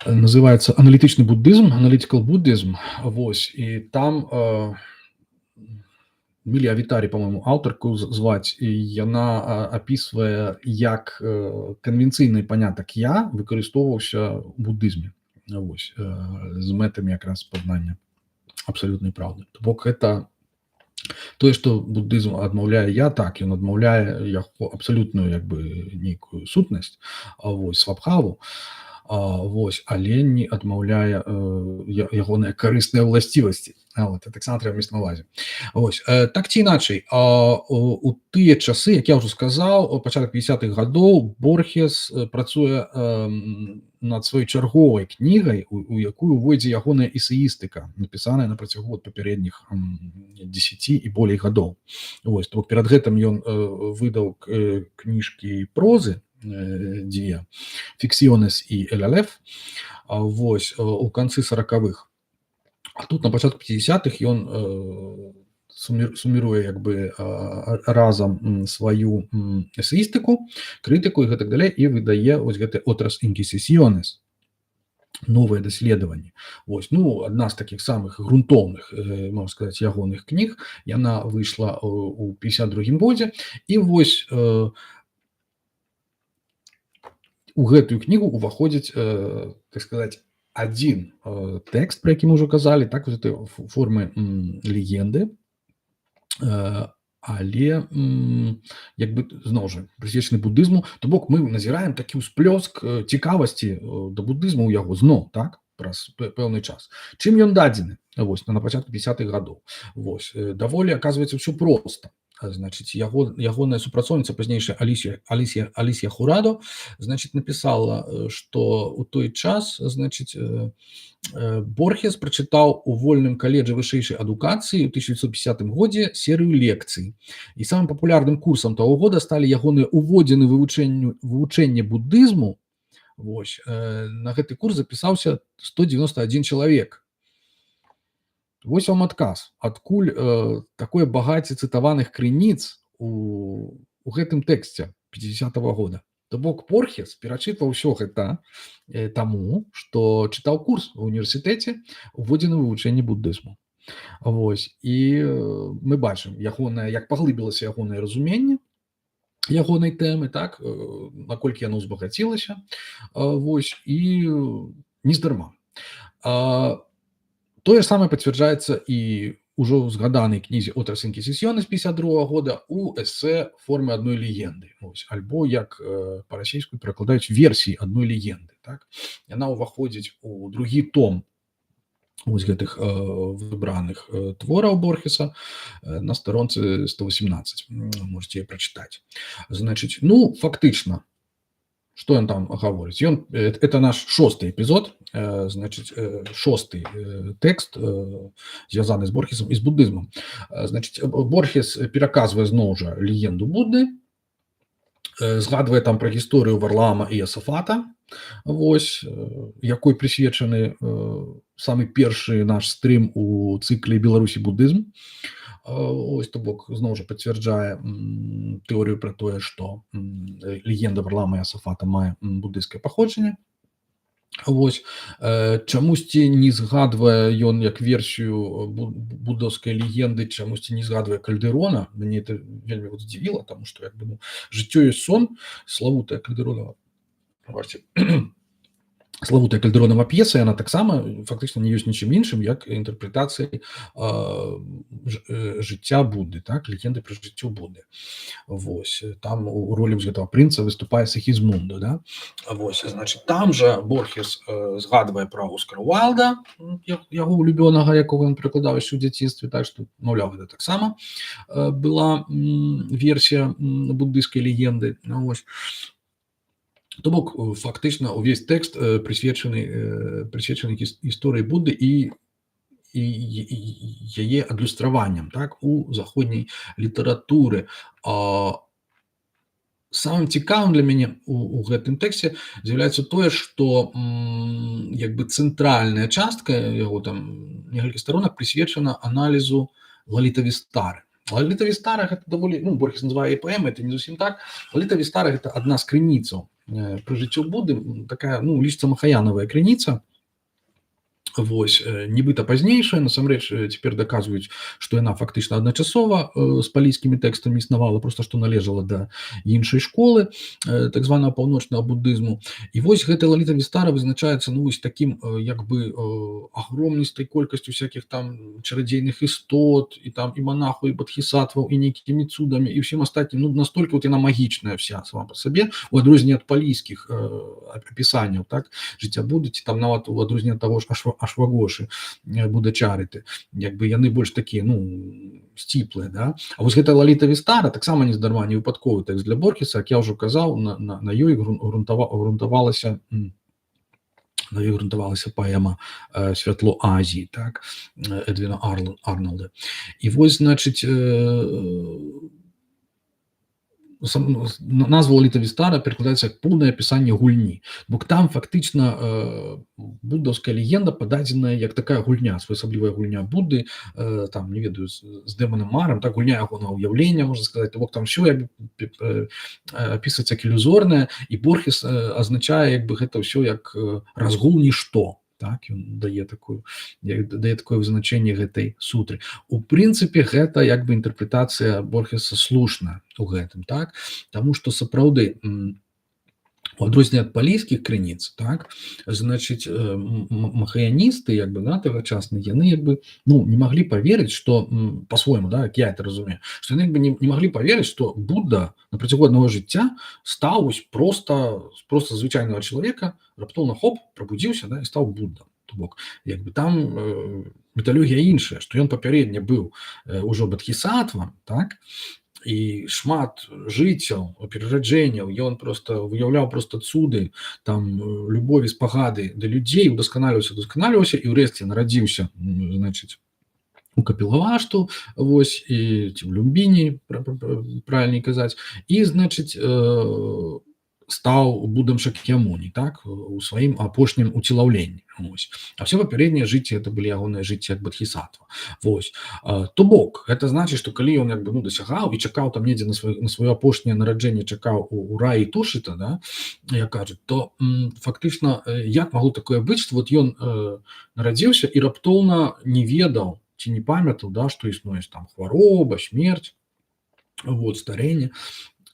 называецца «Аналітычны буддызм», «Analytical Buddhism», вось, і там Мілія Вітарі, по-моему, аўтарку зваць, і яна апісвае, як канвенцыйны панятак я выкарыстоўваўся ў буддызме, вось, з мэтамі якраз пазнання абсалютнай праўды. То бок гэта тое, што буддызм адмаўляе я, так, ён адмаўляе яго абсалютную як бы нейкую сутнасць, вось, свабхаву, вось, але не адмаўляе ягоныя карысныя ўласцівасці. Вот, таксама трэба мець на ўвазе. Вось, так ці іначай, у тыя часы, як я ўжо сказаў, пачатак 50-х гадоў Борхес працуе над сваёй чарговай кнігай, у якую увойдзе ягоная эсеістыка, напісаная на працягу папярэдніх 10 і болей гадоў. Вось, то перад гэтым ён выдаў кніжкі прозы, дзве, «Ficciones» і «El Aleph», вось, у канцы 40-х. А тут на пачатку 50-х ён суміруе як бы разам сваю эсеістыку, крытыку і гэтак далей, і выдае вось гэты «Otras Inquisiciones», новае даследаванне. Вось, ну, адна з такіх самых грунтоўных, можна сказаць, ягоных кніг, яна выйшла у 52-м годзе, і вось у гэтую кнігу уваходзіць, так сказаць, адзін тэкст, про які мы ўжо казалі, так, вось этой формы легенды, але як бы, зноў жа, прысвечаны буддызму. То бок мы назіраем такі ўсплёск цікавасці да буддызму ў яго зноў, так, праз пэўны час. Чым ён дадзены? Вось, на пачатку 50-х гадоў. Вось, даволі, аказваецца, ўсё проста. Значыць, ягоная супрацоўніца пазнейшая Алісія Хурадо, значыць, напісала, што ў той час, значыць, Борхес прачытаў у вольным каледжы вышэйшай адукацыі ў 1950 годзе серыю лекцый. І самым папулярным курсам таго года сталі ягоныя уводзіны вывучэння буддызму. Вось, на гэты курс запісаўся 191 чалавек. Вось вам адказ, адкуль такое багацце цытаваных крыніц у гэтым тэксце 50-го года. То бок Борхес перачытваў усё гэта таму, што чытаў курс ва ўніверсітэце ўводзіны вывучэння буддызму. Вось і мы бачым ягонае, як паглыбілася ягонае разуменне ягонай тэмы, так, наколькі яно узбагацілася, вось і нездарма. Тое ж самае пацвярджаецца і ўжо ў згаданай кнізе «Otras Inquisiciones» 52 года у эсэ «Формы адной легенды», вось, альбо як па-расейску перакладаюць версіі адной легенды, так. Яна ўваходзіць у другі том вось гэтых выбраных твораў Борхеса на старонцы 118, можете прачытаць. Значыць, ну, фактычна, што ён там гаворыць? Это наш 6-й эпізод, значыць, 6-й тэкст, звязаны з Борхесам і з буддызмам. Значыць, Борхес пераказвае зноў жа легенду Будды, згадвае там пра гісторыю Варлаама і Асафата, вось, якой прысвечаны самы першы наш стрым у цыкле «Беларусі буддызм». Ось, то бок, зноў жа пацвярджае тэорыю пра тое, што легенда Варлаама і Асафата мае буддыйскае паходжанне. Вось, чамусьці не згадвае ён як версію буддаўскай легенды, чамусьці не згадвае Кальдэрона. Мяне это вельмі здзівіла, таму што як бы, ну, жыццё ёсць сон, славутая Кальдэронава, славутая Кальдэронава п'еса, яна таксама фактычна не ёсць нічым іншым, як інтэрпрэтацыяй жыцця Будды, так, легенды пра жыццё Будды. Вось, там у ролі гэтага прынца выступае Сігізмунда, да? Вось, значыць, там жа Борхес згадвае пра Оскара Уайлда, яго улюбёнага, якога ён перакладаў яшчэ ў дзяцінстве, так што, маўляў, гэта таксама была версія буддыйскай легенды. Вось. То бок, фактычна, увесь тэкст прысвечаны гісторыі Будды і яе адлюстраванням, так, у заходняй літаратуры. Самым цікавым для мяне у гэтым тэксце з'яўляецца тое, што як бы цэнтральная частка яго, там некалькі старонак прысвечана аналізу Лаліта-Вістары. Лаліта-Вістара гэта даволі, ну, Борхес называе паэмай, это не зусім так. Лаліта-Вістара гэта адна з крыніцаў пра жыццё Будды, такая, ну, лічыцца махаянавая крыніца. Вось, нібыта пазнейшая, насамрэч цяпер даказваюць, што яна фактычна адначасова з палійскімі тэкстамі існавала, проста што належала да іншай школы, так званага паўночнага буддызму. І вось гэта Лаліта-Вістара вызначаецца, ну, вось такім, як бы, агромністай колькасцю всякіх там чарадзейных істот, і там і манахаў, і бадхісатваў, і нейкімі цудамі, і ўсім астатнім, ну, настолькі вот яна магічная вся сама па сабе, у адрозненне ад палійскіх апісанняў, так, жыцця Будды, ці там нават у адрозненне ад таго ж Ашвагошы, Будачарыты, як бы яны больш такія, ну, сціплыя, да? А вось гэта Лаліта-Вістара таксама нездарма, не выпадковы тэкст для Борхеса, як я ўжо казаў, на ёй грунтавалася паэма «Святло Азіі», так, Эдвіна Арнолда. І вось, значыць, назва Лаліта-Вістара перакладаецца як поўнае апісанне гульні, бо там фактычна буддаўская легенда пададзеная як такая гульня, своеасаблівая гульня Будды, там, не ведаю, з дэманам Марам, так, гульня ягонага ўяўлення, можна сказаць, то бок там ўсё апісваецца як ілюзорнае, і Борхес азначае, як бы, гэта ўсё як разгул нішто. Так, ён дае такое вызначэнне гэтай сутры. У прынцыпе, гэта як бы інтэрпрэтацыя Борхеса слушная у гэтым, так? Таму што сапраўды, у адрозненне ад палійскіх крыніц, так, значыць, махаяністы, як бы, да, тагачасныя, яны, як бы, ну, не маглі паверыць, што, па-свойму, да, як я это разумею, што яны, як бы, не маглі паверыць, што Будда на працягу аднаго жыцця стаў проста звычайнага чалавека, раптоўна хоп, прабудзіўся, да, і стаў Буддам. То бок, як бы, там міталогія іншая, што ён папярэдне быў ужо бадхісатвам, так, і шмат жыццяў, перараджэнняў, ён проста выяўляў проста цуды, там, любові, спагады да людзей, удасканаліваўся і ўрэшце нарадзіўся, значыць, у Капілавашту, вось, і ці ў Люмбіні, правільней казаць, і, значыць, стаў Буддам Шакьямуні, так, у сваім апошнім уцілаўленні. Вось. А все папярэднія жыцці это былі ягоныя жыцці як бадхісатва. Вось. То бок, гэта значыць, што калі ён, як бы, ну, дасягаў і чакаў там недзе на сваё апошняе нараджэнне, чакаў у раі Тушыта, да, як кажуць, то фактычна як магло такое быць, што вот ён нарадзіўся і раптоўна не ведаў, ці не памятаў, да, што існуе там хвароба, смерць, вот, старэнне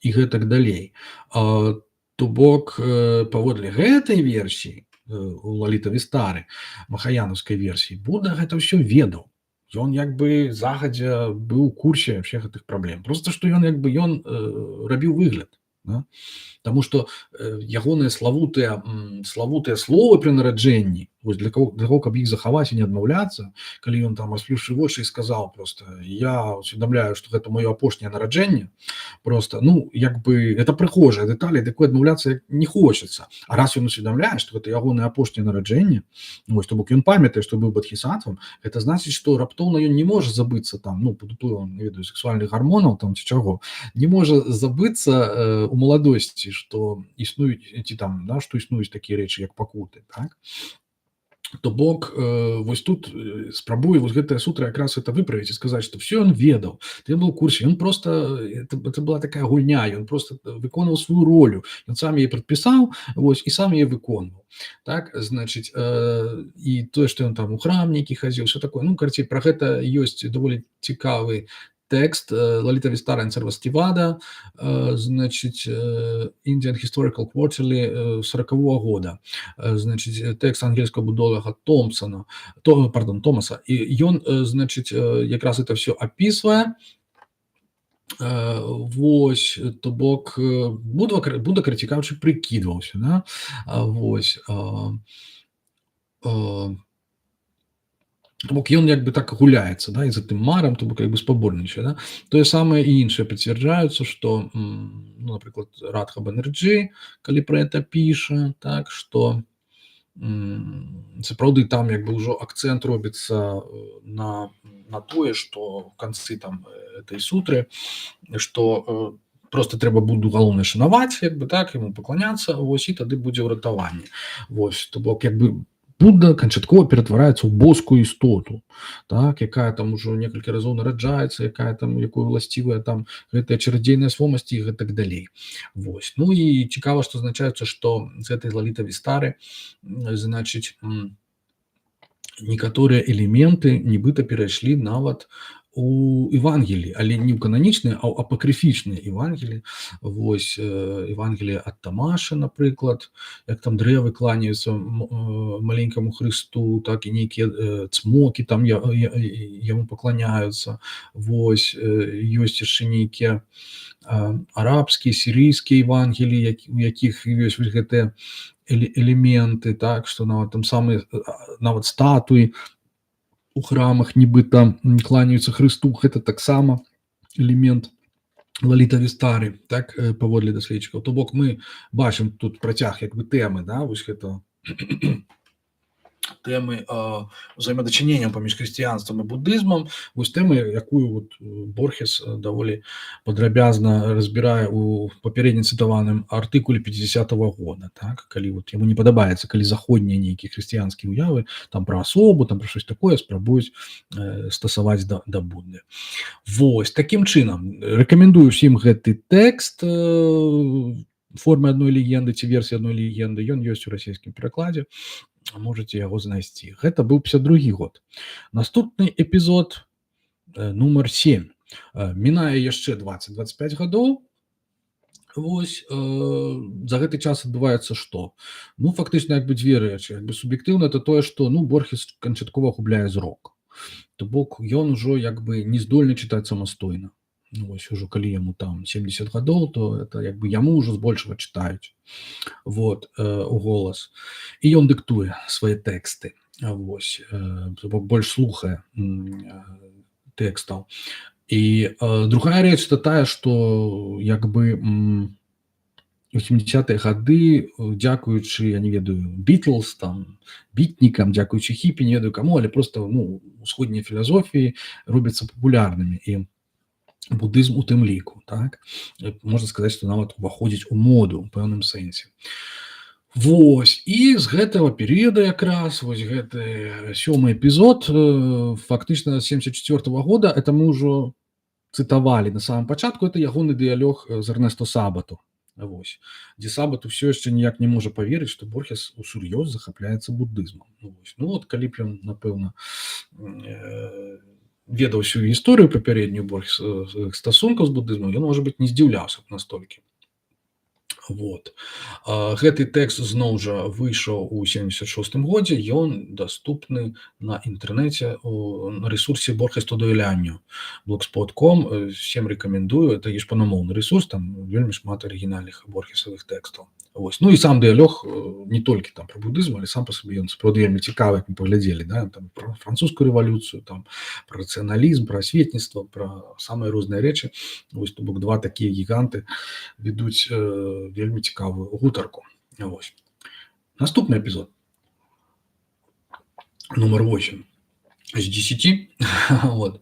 і гэтак далей. То бок паводле гэтай версіі у Лаліта-Вістары, махаянаўскай версіі, Будда гэта ўсё ведаў. Ён як бы загадзя быў у курсе ўсіх гэтых праблем. Проста што ён як бы ён рабіў выгляд. Да? Таму што ягоныя славутыя словы пры нараджэнні, для таго, каб іх захаваць і не адмаўляцца, калі ён там расплюшчыў вочы і сказаў просто: я усведамляю, што гэта маё апошняе нараджэнне, просто, ну, як бы это прыгожая дэталь, ад якой адмаўляцца не хочацца. А раз ён усведамляе, што гэта ягонае апошняе нараджэнне, вось, то бок ён памятае, што быў бодхісаттвам, гэта значыць, што раптоўна ён не можа забыцца там, ну, пад уплывам, не ведаю, сексуальных гармонаў там ці чаго, не можа забыцца у маладосці, што існуюць ці там, да, што існуюць такія рэчы, як пакуты, так? То бок вось тут спрабуе вось гэтая сутра якраз это выправіць і сказаць, што все ён ведаў, ён быў у курсе, ён просто это была такая гульня, ён просто выконваў сваю ролю, ён сам яе прадпісаў, вось, і сам яе выконваў. Так, значыць, і тое, што ён там у храм нейкі хадзіў, все такое, ну, карацей, пра гэта ёсць даволі цікавы тэкст Лаліта-Вістара and Sarvastivada, значыць, Indian Historical Quarterly 40-го года, значыць, тэкст ангельскага будолага Томаса, і ён, значыць, якраз это все апісвае. Вось, то бок Будда крацікаўчы прыкідваўся, да? Вось, то бок ён як бы так гуляецца, да, і за тым марам, то бок як бы спаборнічае, да. Тое самае і іншае пацвярджаюцца, што, ну, напрыклад, Радха Банерджі, калі пра гэта піша, так, што сапраўды там як бы ўжо акцэнт робіцца на тое, што ў канцы там этой сутры, што просто трэба Будду галоўнае шанаваць, як бы так, яму пакланяцца, вось, і тады будзе ўратаванне. Вось, то бок як бы Будда канчаткова ператвараецца ў боскую істоту, так, якая там ужо некалькі разоў нараджаецца, якая там, якой уласцівая там гэтая чарадзейная свомасць і гэтак далей. Вось. Ну і цікава, што азначаецца, што з гэтай Лаліта-Вістары, значыць, некаторыя элементы нібыта перайшлі нават у Евангелі, але не ў кананічныя, а ў апакрыфічныя Евангелі. Вось, Евангелие ад Тамаша, напрыклад, як там дрэвы кланяюцца маленькаму Хрысту, так, і нейкія цмокі там яму пакланяюцца. Вось, ёсць яшчэ нейкія арабскія, сірыйскія Евангелі, у якіх ёсць вось гэтыя элементы, так, што нават там самыя, нават статуі у храмах нібыта кланяюцца Хрысту, гэта таксама элемент Лаліта-Вістары, так, паводле даследчыкаў. То бок мы бачым тут працяг як бы тэмы, да, вось гэта тэмы ўзаемадачынення паміж хрысціянствам і буддызмам, вось тэмы, якую вот Борхес даволі падрабязна разбірае у папярэдне цытаваным артыкуле 50-го года, так, калі вот яму не падабаецца, калі заходнія нейкія хрысціянскія ўявы там пра асобу, там пра щось такое спрабуюць стасаваць да Будды. Вось, такім чынам, рэкамендую ўсім гэты тэкст формы адной легенды ці версіі адной легенды, ён ёсць у расійскім перакладзе, можете яго знайсці. Гэта быў 52 год. Наступны эпізод нумар 7. Мінае яшчэ 20-25 гадоў. Вось, за гэты час адбываецца што? Ну, фактычна, як бы дзве рэчы. Як бы суб'ектыўна, это тое, што, ну, Борхес канчаткова губляе зрок. То бок, ён ужо як бы не здольны чытаць самастойна. Ну, вось, ужо калі яму там 70 гадоў, то это як бы яму ўжо збольшага чытаюць. Вот, у голас. І ён дыктуе свае тэксты. Вось, больш слухае тэкстаў. І другая рэч это тая, што як бы 80-е гады, дзякуючы, я не ведаю, Бітлз, там, бітнікам, дзякуючы хіпі, не ведаю каму, але просто, ну, усходнія філасофіі робяцца папулярнымі. І буддызм у тым ліку, так? Можна сказаць, што нават уваходзіць у моду ў пэўным сэнсе. Вось, і з гэтага перыяда якраз, вось гэты 7-й эпізод, фактычна з 74-го года, это мы ўжо цытавалі на самом пачатку, это ягоны дыялог з Эрнесто Сабату. Вось, дзе Сабат усё яшчэ ніяк не можа паверыць, што Борхес усур'ёз захапляецца буддызмам. Вось. Ну, от калі б ён, напэўна, ведаў всю гісторыю папярэднюю Борхеса стасункаў з будызмам, ён, можа быць, не здзіўляўся б настолькі. Вот. Гэты тэкст зноў жа выйшаў у 76 годзе, ён даступны на інтэрнэце на ресурсе Borges Todo el Año, blogspot.com, всем рэкамендую, это іспанамоўны ресурс, там вельмі шмат арыгінальных борхесавых тэкстаў. Вось. Ну і сам дыялог не толькі там пра будызм, але сам па сабе ён сапраўды вельмі цікавы, як мы паглядзелі, да? Там пра французскую рэвалюцыю, там пра рацыяналізм, пра асветніцтва, пра самыя розныя рэчы. Вось, то бок два такія гіганты ведуць вельмі цікавую гутарку. Вось. Наступны эпізод. Нумар 8 з 10. Вот.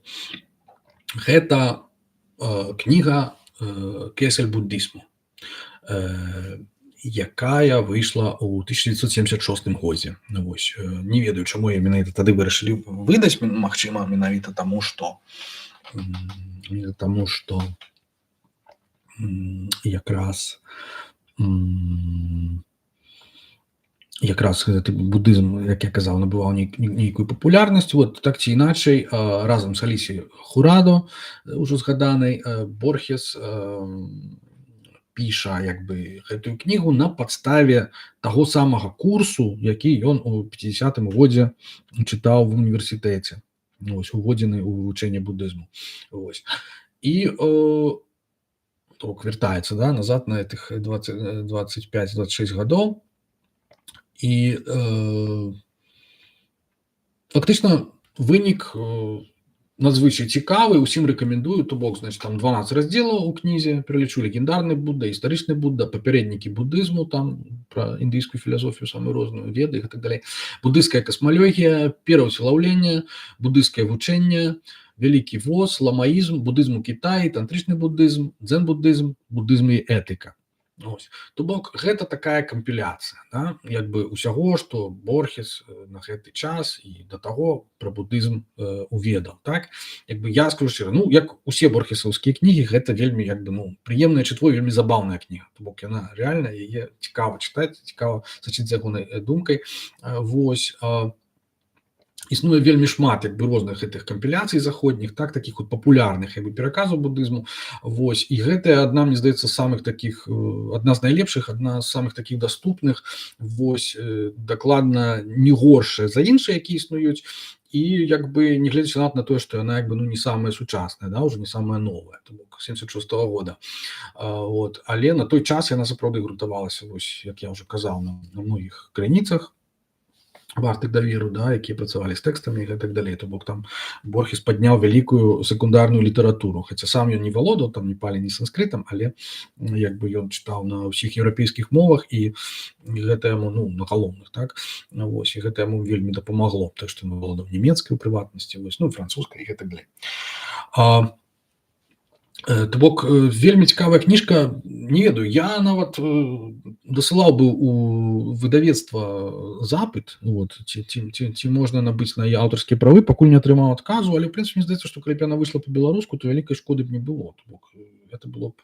Гэта кніга «Кесель буддызму», якая выйшла ў 1976 годзе. Вось. Не ведаю, чаму я менавіта тады вырашылі выдаць, магчыма, менавіта таму, што якраз гэты будызм, як я казаў, набываў нейкую папулярнасць. Вот, так ці іначай, разам з Алісіяй Хурадо, ужо згаданай, Борхес піша як бы гэтую кнігу на падставе таго самага курсу, які ён у 50-м годзе чытаў в універсітэце. Вось, уводзены ў вывучэнне будызму. Вось. І вяртаецца, да, назад на этих 25-26 гадоў. І фактычна вынік надзвычай цікавы, усім рэкамендую, то бок, значит, там 12 раздзелаў у кнізе, пералічу легендарны Будда, гістарычны Будда, папярэднікі будызму, там пра індыйскую філасофію самую розную, веды і так далей, буддыйская касмалогія, пераўцелаўленне, буддыйскае вучэнне, вялікі воз, ламаізм, будызм у Кітаі, тантрычны будызм, дзен-будызм, будызм і этыка. Ось. То бок, гэта такая кампіляцыя, да? Як бы усяго, што Борхес на гэты час і да таго пра будызм уведаў. Так? Як бы я скажу шчыра, ну, як усе борхесаўскія кнігі, гэта вельмі як бы, ну, прыемнае чытво, вельмі забаўная кніга. То бок, яна рэальна, яе цікава чытаць, цікава сачыць за ягонай думкай. Вось. Існуе вельмі шмат як бы розных гэтых кампіляцый заходніх, так, такіх вот папулярных як бы пераказаў будызму. Вось. І гэта адна, мне здаецца, самых таких, адна з найлепшых, адна з самых таких даступных, вось, дакладна не горшая за іншыя, якія існуюць. І як бы не глядзячы на тое, што яна як бы, ну, не самая сучасная, да, уже не самая новая, то бок 76-го года. Вот. Але на той час яна сапраўды грунтавалася, вось, як я ўжо казаў, на многіх крыніцах вартых даверу, да, якія працавалі з тэкстамі і так далей. То бок там Борхес падняў вялікую секундарную літаратуру, хаця сам ён не валодаў там ні палі, ні санскрытам, але як бы ён чытаў на ўсіх еўрапейскіх мовах, і гэта яму, ну, на галоўных, так, вось, і гэта яму вельмі дапамагло, так што ён валодаў нямецкай у прыватнасці, вось, ну, французскай і так далей. То бок, вельмі цікавая кніжка, не ведаю, я нават дасылаў бы у выдавецтва запыт, вот, ці можна набыць на яе аўтарскія правы, пакуль не атрымаў адказу, але, в прынцыпе, мне здаецца, што калі б яна выйшла па-беларуску, то вялікай шкоды б не было. То бок, гэта было б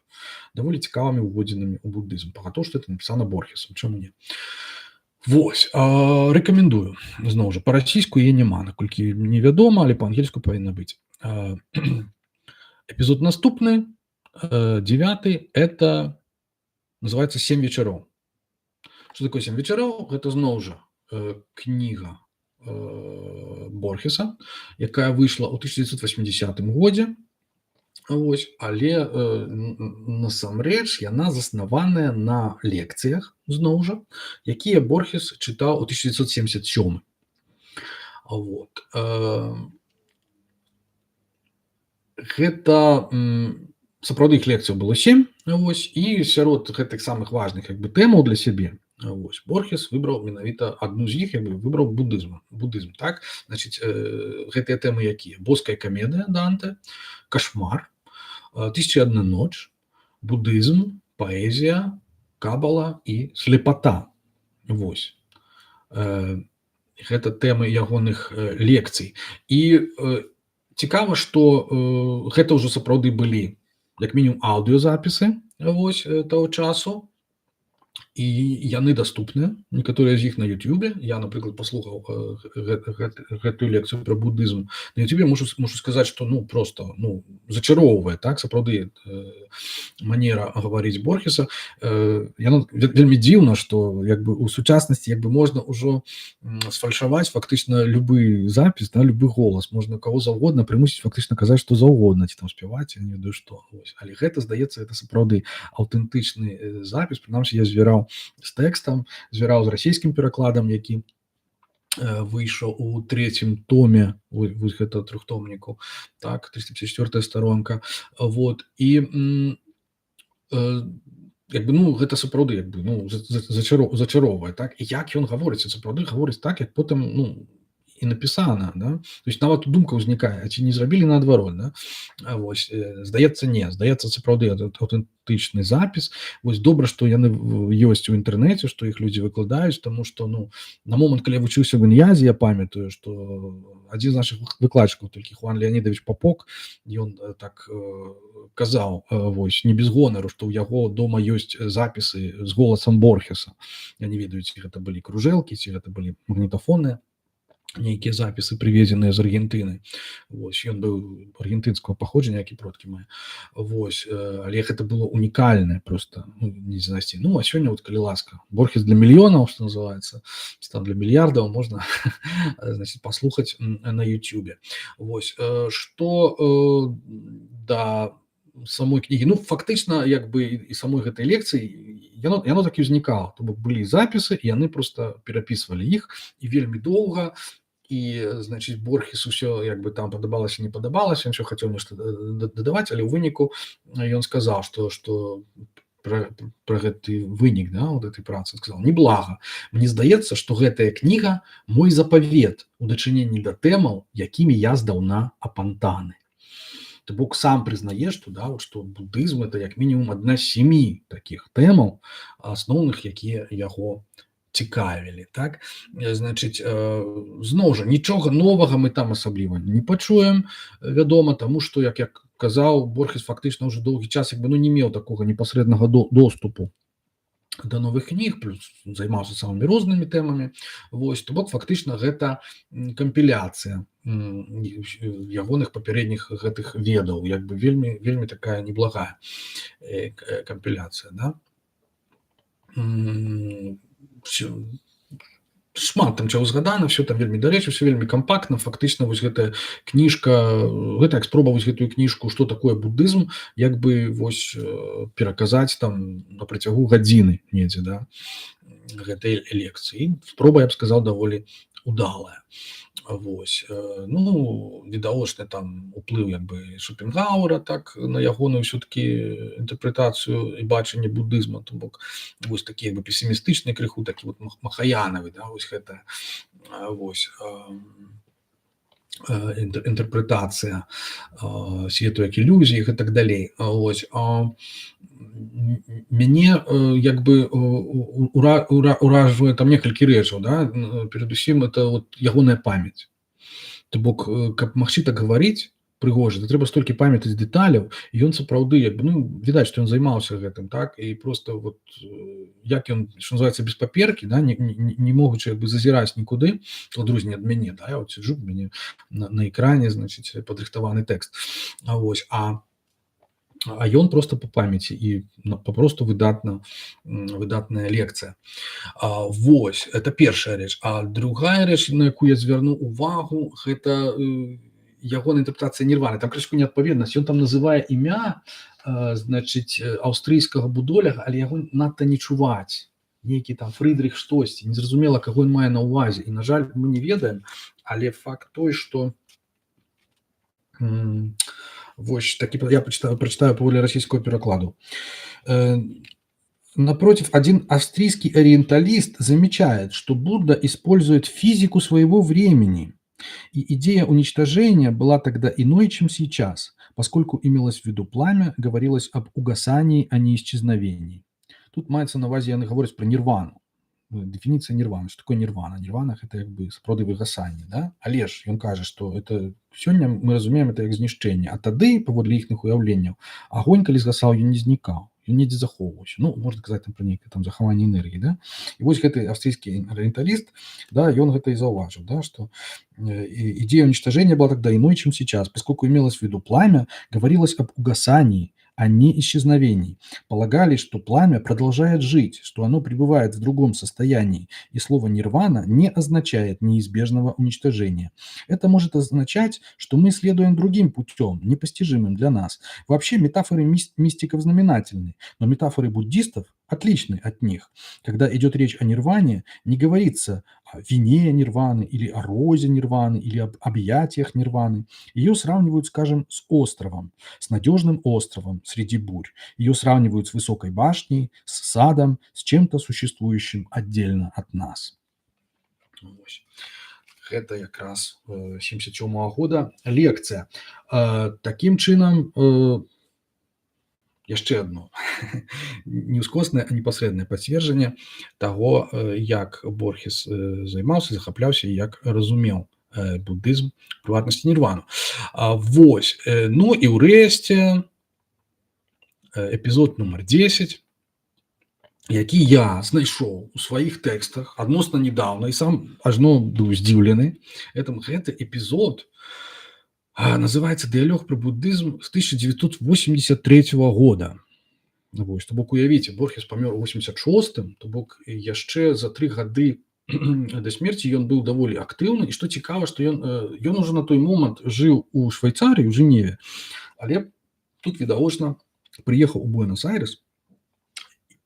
даволі цікавымі уводзінамі ў будызм, пагатоў, што это напісана Борхесам, чаму не. Вось, рэкамендую. Зноў жа, па-расійску яе няма, наколькі невядома, але па-ангельску павінна быць. Эпизод наступны, 9, это называется «7 вечароў». Что такое 7 вечароў? Гэта зноў жа кніга Борхеса, якая выйшла ў 1980 годзе. Вось, але насамрэч яна заснаваная на лекцыях, зноў жа, якія Борхес чытаў у 1977. Вот. Гэта сапраўды іх лекцыяў было 7, вось, і сярод гэтых самых важных як бы тэмаў для сябе, вось, Борхес выбраў менавіта адну з іх, як бы выбраў будызм, так? Значыць, гэтыя тэмы якія? Боская камедыя Данте, кашмар, 1001 ноч, будызм, паэзія, кабала і слепата. Вось. Гэта тэмы ягоных лекцый. І цікава, што гэта ўжо сапраўды былі як мінімум аўдыёзапісы, вось, таго часу. і яны даступныя, некаторыя з іх на Ютубе. Я, напрыклад, паслухаў гэтую лекцыю пра будызм на Ютубе, мушу сказаць, што ну просто зачароўвае, так, сапраўды манера гаварыць Борхеса. Яно вельмі дзіўна, што як бы у сучаснасці як бы можна ўжо сфальшаваць фактычна любы запіс, да, любы голас, можна каго заўгодна прымусіць фактычна казаць што заўгодна, ці там спяваць, я не ведаю што. Але гэта, здаецца, это сапраўды аўтэнтычны запіс. Прынамсі, я звяраў з тэкстам, звяраў з расійскім перакладам, які выйшаў у 3-м томе вось гэта трохтомніку, так, 354 старонка. Вот, і як бы, ну, гэта сапраўды як бы, ну, зачароўвае, так, і як ён гаворыць, сапраўды гаворыць так, як потым, ну, і напісана, да? То есть нават думка ўзнікае, а ці не зрабілі наадварот, да? Вось, здаецца, не, здаецца, сапраўды аўтэнтычны запіс. Вось добра, што яны ёсць у інтэрнэце, што іх людзі выкладаюць, таму што, ну, на момант, калі я вучыўся ў Ін'язе, я памятаю, што адзін з нашых выкладчыкаў, толькі Хуан Леонидович Попок, ён так казаў, вось, не без гонару, што ў яго дома ёсць запісы з голасам Борхеса. Я не ведаю, ці гэта былі кружэлкі, ці гэта былі магнітафонныя нейкія запісы, прывезеныя з Аргентыны. Вось, ён быў аргентынскага паходжання, як і продкі мае. Вось, але гэта было унікальнае проста, ну, не знайсці. Ну, а сёння, вот, калі ласка, Борхес для мільёнаў, што называецца, ці там для мільярдаў, можна, значит, паслухаць на Ютубе. Вось, што да самой кнігі, ну, фактычна, як бы, і самой гэтай лекцыі, яно так і ўзнікала. То бок, былі запісы, і яны проста перапісвалі іх, і вельмі доўга, і, значыць, Борхес усё як бы там падабалася, не падабалася, ён усё хацеў нешта дадаваць, але ў выніку ён сказаў, што пра гэты вынік, да, вот этой працы, сказал: неблага. Мне здаецца, што гэтая кніга мой запавет у дачыненні да тэмаў, якімі я здаўна апантаны. То бок сам прызнае, што, да, вот, што будызм это як мінімум адна з 7 такіх тэмаў асноўных, якія яго цікавілі, так? Значыць, зноў жа, нічога новага мы там асабліва не пачуем, вядома, таму што, як я казаў, Борхес фактычна ўжо доўгі час як бы, ну, не меў такога непасрэднага доступу да новых кніг, плюс займаўся самымі рознымі тэмамі. Вось, то бок фактычна гэта кампіляцыя ягоных папярэдніх гэтых ведаў, як бы вельмі, вельмі такая неблагая кампіляцыя, да? Шмат там чаго згадана, все там вельмі дарэчы, все вельмі кампактна. Фактычна вось гэтая кніжка, гэта як спроба вось гэтую кніжку, што такое будызм, як бы вось пераказаць там на працягу гадзіны недзе, да, гэтай лекцыі. Спроба, я б сказаў, даволі удалая. Вось, ну, відавочны там уплыў як бы Шопенгауэра, так, на ягоную ўсё-такі інтэрпрэтацыю і бачанне будызма, то бок вось такі як бы песімістычны крыху, такі вот махаянавы, да, вось гэта вось інтэрпрэтацыя свету як ілюзій і так далей. Вось, мяне як бы уражвае там некалькі рэчаў, да, перадусім это вот ягоная памяць. То бок, каб магчы так гаварыць прыгожа, то трэба столькі памятаць дэталяў, і ён сапраўды як бы, ну, відаць, што ён займаўся гэтым, так, і проста вот як ён, што называецца, без паперкі, да, не могучы як бы зазіраць нікуды, у адрозненне ад мяне, да, я вот сиджу, мяне на экране, значыць, падрыхтаваны тэкст, вось, а ён проста па памяці, і папросту выдатная лекцыя. Вось, это першая рэч. А другая рэч, на якую я звярнуў увагу, гэта ягоная інтэрпрэтацыя Нірваны. Там крышку неадпаведнасць. Ён там называе імя, значыць, аўстрыйскага будоляга, але яго надта не чуваць. Нейкі там Фрыдрых штосьці, незразумела, каго ён мае на ўвазе. І, на жаль, мы не ведаем, але факт той, што вось такі, я прочитаю паводле расійского перакладу. Напротив, один австрийский ориенталист замечает, что Будда использует физику своего времени, и идея уничтожения была тогда иной, чем сейчас, поскольку имелось в виду пламя, говорилось об угасании, а не исчезновении. Тут маецца на ўвазе, яны гавораць про нірвану. Дефініцыя нірваны. Што такое нірвана? Нірвана – гэта як бы сапраўды выгасанне, да? Але ж ён кажа, што это сёння мы разумеем это як знішчэнне, а тады, паводле іхных уяўленняў, агонь, калі згасаў, ён не знікаў. ён недзе захоўваўся. Ну, можна казаць там пра нейкае там захаванне энергіі, да? І вось гэты австрийский ориенталист, да, и он это и зауважил, да, что идея уничтожения была тогда иной, чем сейчас, поскольку имелось в виду пламя, говорилось об угасании, а не исчезновении. Полагали, что пламя продолжает жить, что оно пребывает в другом состоянии, и слово «нирвана» не означает неизбежного уничтожения. Это может означать, что мы следуем другим путем, непостижимым для нас. Вообще метафоры мистиков знаменательны, но метафоры буддистов отличны от них. Когда идет речь о нирване, не говорится о вине нирваны или о розе нирваны или об объятиях нирваны. Ее сравнивают, скажем, с островом, с надежным островом среди бурь. Ее сравнивают с высокой башней, с садом, с чем-то существующим отдельно от нас. Это как раз 77-го года лекция. Таким чином, яшчэ одно неўскоснае, а непасрэднае пацверджанне таго, як Борхес займаўся, захапляўся і як разумеў буддызм, прыватнасці нірвану. Вось. Ну і ўрэшце эпізод нумар 10, які я знайшоў у сваіх тэкстах адносна недаўна і сам ажно быў здзіўлены. Гэты эпізод называется «Диалог про буддизм» с 1983 года. Вось, то бок, уявіце, Борхес памёр у 86-м, то бок яшчэ за 3 гады да смерці ён быў даволі актыўны, і што цікава, што ён ужо на той момант жыў у Швейцарыі, у Жэневе, але тут відавочна прыехаў у Буэнос-Айрес,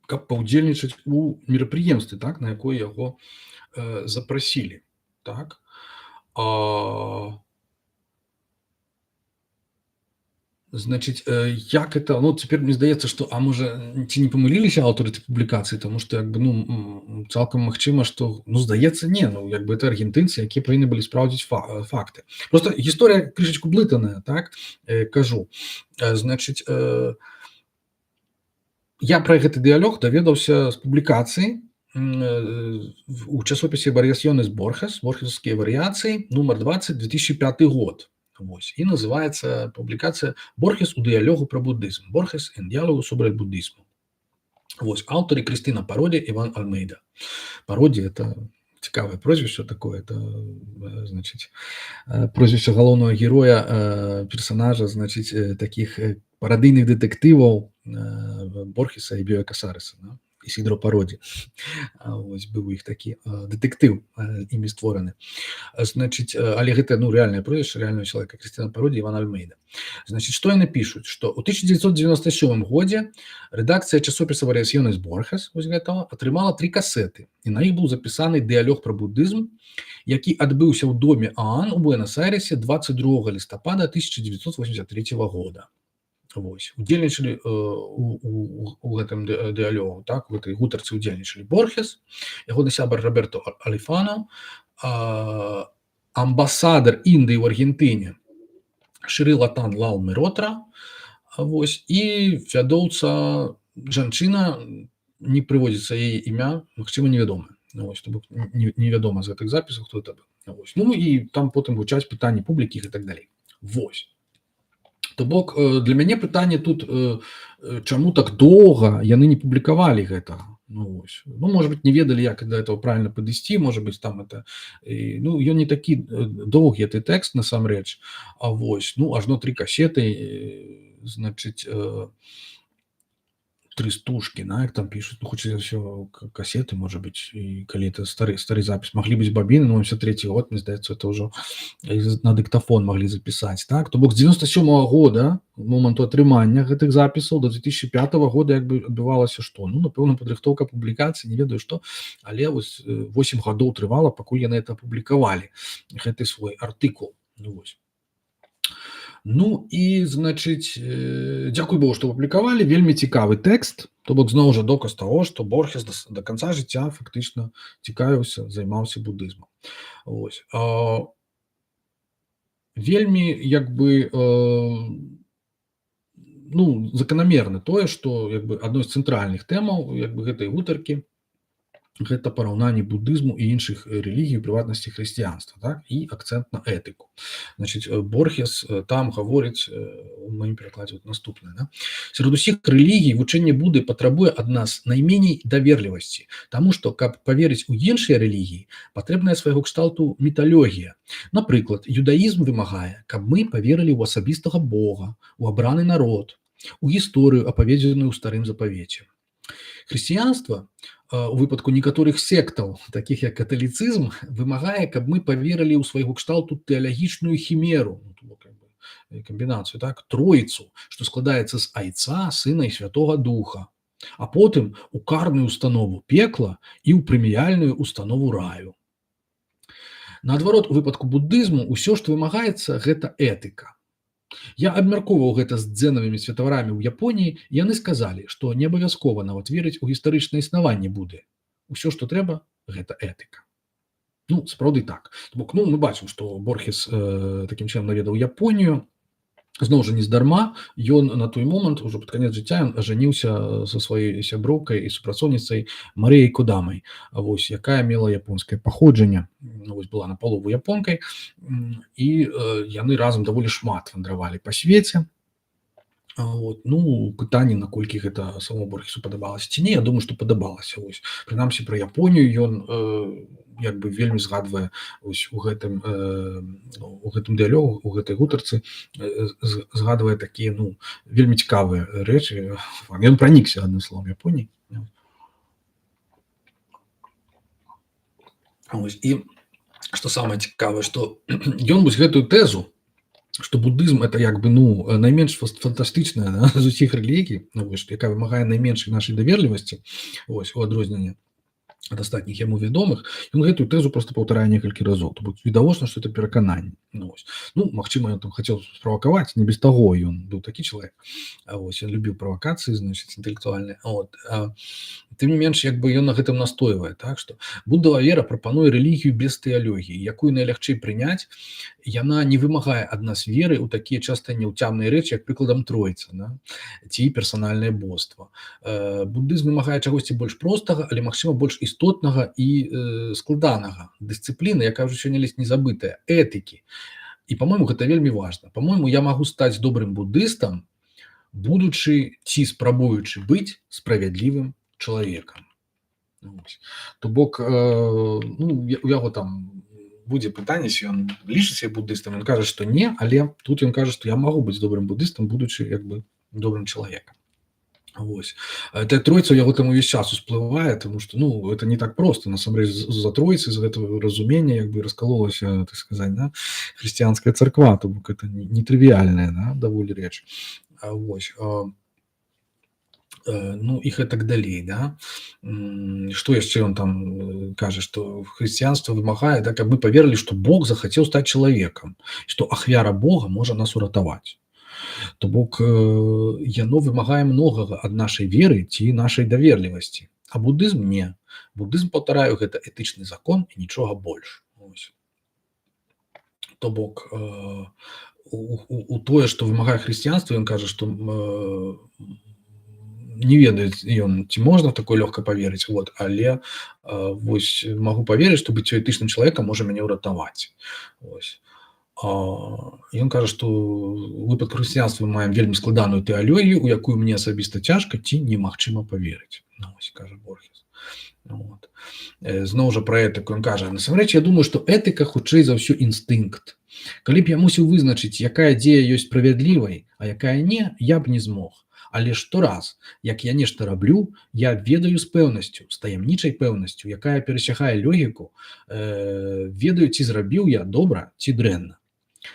каб паўдзельнічаць у мерапрыемстве, так, на якое яго запрасілі. Так. Значит, як это, ну, теперь мне здаецца, што, а можа, ці не памыліліся аўтары этой публікацыі, тому што, як бы, ну, цалкам магчыма, што, ну, здаецца, не, ну, як бы, это аргентынцы, якія павінны былі спраўдзіць факты. Просто гісторыя крышачку блытаная, так, кажу. Значит, я пра гэты дыялог даведаўся з публікацыі у часопісе «Variaciones Borges», «Борхесовскія варыяцыі», нумар 20, 2005 год. Вось. І называецца публікацыя «Борхес у дыялогу пра буддызм». «Борхес en diálogo sobre el budismo». Вось. Аўтары Крыстына Пароди, Иван Альмейда. Пароди – это цікавае прозвішча такое, это, значит, прозвішча галоўнага героя, персонажа, значит, таких парадыйных дэтэктываў Борхеса і Біоя Касареса, да? Ісідро Пароди. Вось, быў у іх такі дэтэктыў імі створаны. Значит, але гэта, ну, рэальнае прозвішча рэальнага чалавека, Крыстына Пароди, Иван Альмейда. Значит, што яны пішуць? Што ў 1997 годзе рэдакцыя часопіса «Variaciones Borges», вось гэтага, атрымала 3 касеты, і на іх быў запісаны дыялог пра буддызм, які адбыўся ў доме ААН у Буэнос-Айресе 22 лістапада 1983 года. Вось. Удзельнічалі у гэтым дыялогу, так, у гэтай гутарцы удзельнічалі Борхес, ягоны сябар Роберто Алифано, амбасадар Індыі ў Аргентыне Шры Латан Лал Меротра, вось, і вядоўца жанчына, не прыводзіцца яе імя, магчыма, невядомае. Вось, то бок невядома з гэтых запісаў, хто это быў. Вось. Ну і там потым гучаць пытанні публікі і так далей. Вось. То бок, для мяне пытанне тут, чаму так доўга яны не публікавалі гэтага. Ну, вось. Ну, может быть, не ведалі, як да этого правильно падысці, может быть, там это... Ну, ён не такі доўгі, гэты тэкст, насамрэч. А вось, ну, ажно 3 касеты, значит, 3 стужкі, на як там пишут, ну, хочется все кассеты, может быть, и коли это старый запись, могли быть бобины, но 73-й год, мне здаецца, это уже на диктофон могли записать, так? То бок з 97-го года, моманту атрымання гэтых запісаў, до 2005 года як бы адбывалася што? Ну, напэўна, падрыхтоўка публікацый, не ведаю што, але вось 8 гадоў трывала, пакуль яны это апублікавалі, гэты свой артыкул, ну, вось. Ну і, значыць, дзякуй Богу, што публікавалі, вельмі цікавы тэкст, то бок зноў жа доказ таго, што Борхес да канца жыцця фактычна цікавіўся, займаўся буддызмам. Вось. Вельмі, як бы, ну, заканамерна тое, што, як бы, адной з цэнтральных тэмаў, як бы, гэтай гутаркі гэта параўнанне будызму і іншых рэлігій, у прыватнасці хрысціянства, так, і акцэнт на этыку. Значыць, Борхес там гаворыць у маім перакладзе наступнае, да? Сярод усіх рэлігій вучэнне Буды патрабуе ад нас найменей даверлівасці, таму што, каб паверыць у іншыя рэлігіі, патрэбная свайго кшталту міталогія. Напрыклад, юдаізм вымагае, каб мы паверылі ў асабістага Бога, у абраны народ, у гісторыю, апаведзеную ў старым запавеце. Хрысціянства у выпадку некаторых сектаў, такіх як каталіцызм, вымагае, каб мы паверылі ў свайго кшталту тэалагічную хімеру, камбінацыю, так, троіцу, што складаецца з Айца, Сына і Святога Духа, а потым у карную установу пекла і ў прэміяльную установу раю. Наадварот, у выпадку будызму ўсё, што вымагаецца, гэта этыка. Я абмяркоўваў гэта з дзенавымі святарамі ў Японіі, і яны сказалі, што не абавязкова нават верыць у гістарычнае існаванне Буды. Усё, што трэба, гэта этыка. Ну, сапраўды так. Бок, ну, мы бачым, што Борхес такім чынам наведаў Японію. Зноў жа, нездарма ён на той момант, ужо пад канец жыцця, ажаніўся са сваёй сяброўкай і супрацоўніцай Марыяй Кодамай, вось, якая мела японскае паходжанне, вось, была напалову японкай, і яны разам даволі шмат вандравалі па свеце. Вот. Ну, пытанне, наколькі гэта самому Борхесу падабалася ці не, я думаю, што падабалася. Вось. Прынамсі, пра Японію ён як бы вельмі згадвае вось, у гэтым дыялогу, у гэтай гутарцы згадвае такія, ну, вельмі цікавыя рэчы. Ён пранікся, адным словам, Японіі. Вось. І што самае цікавае, што ён вось гэтую тэзу, што будызм это як бы, ну, найменш фантастычная, да, з усіх рэлігій, ну, вось, якая вымагае найменшай нашай даверлівасці, вось, у адрозненне ад астатніх яму вядомых, ён гэтую тэзу проста паўтарае некалькі разоў. То бок відавочна, што это перакананне. Ну, магчыма, ён там хацеў справакаваць, не без таго ён быў такі чалавек. Вось, ён любіў правакацыі, значыць, інтэлектуальныя. Тым не менш, як бы ён на гэтым настойвае, так, што будова вера прапануе рэлігію без тэалогіі, якую найлягчэй прыняць. Яна не вымагае ад нас веры ў такія часта няўцямныя рэчы, як прыкладам Тройца, да? Ці персанальнае боства. Будызм вымагае чагосьці больш простага, але, магчыма, больш істотнага і складанага. Дысцыпліна, якая ўжо сёння ледзь не забытая, этыкі. І, па-мойму, гэта вельмі важна. Па-мойму, я магу стаць добрым будыстам, будучы ці спрабуючы быць справядлівым чалавекам. То бок, ну, у яго там будзе пытанне, ці ён лічыць сябе будыстам, ён кажа, што не, але тут ён кажа, што я магу быць добрым будыстам, будучы як бы добрым чалавекам. Вось. Эта тройца ў яго там увесь час усплывае, тому што, ну, это не так проста. Насамрэч, з-за тройцы, з гэтага разумення як бы раскалолася, так сказаць, да, хрысціянская царква, то бок это нетрывіальная, да, даволі рэч. Вось. Ну, і гэтак далей, да. Што яшчэ ён там кажа, што хрысціянства вымагае, да, каб мы паверылі, што Бог захацеў стаць чалавекам, што ахвяра Бога можа нас уратаваць. То бок яно вымагае многага ад нашай веры ці нашай даверлівасці. А будызм не. Будызм, паўтараю, гэта этычны закон і нічога больш. Ось. То бок у тое, што вымагае хрысціянства, ён кажа, што не ведаю ён, ці можна такое лёгка паверыць, вот, але вось, магу паверыць, што быць этычным чалавекам можа мяне ўратаваць. Ось. Ён кажа, што у выпадку хрысціянства мы маем вельмі складаную тэалогію, у якую мне асабіста цяжка ці немагчыма паверыць. Ось, кажа Борхес. Вот. Зноў жа пра этыку ён кажа, насамрэч, я думаю, што этыка хутчэй за ўсё інстынкт. Калі б я мусіў вызначыць, якая дзея ёсць справядлівай, а якая не, я б не змог. Але штораз, як я нешта раблю, я ведаю з пэўнасцю, з таямнічай пэўнасцю, якая перасягае логіку, ведаю, ці зрабіў я добра, ці дрэнна.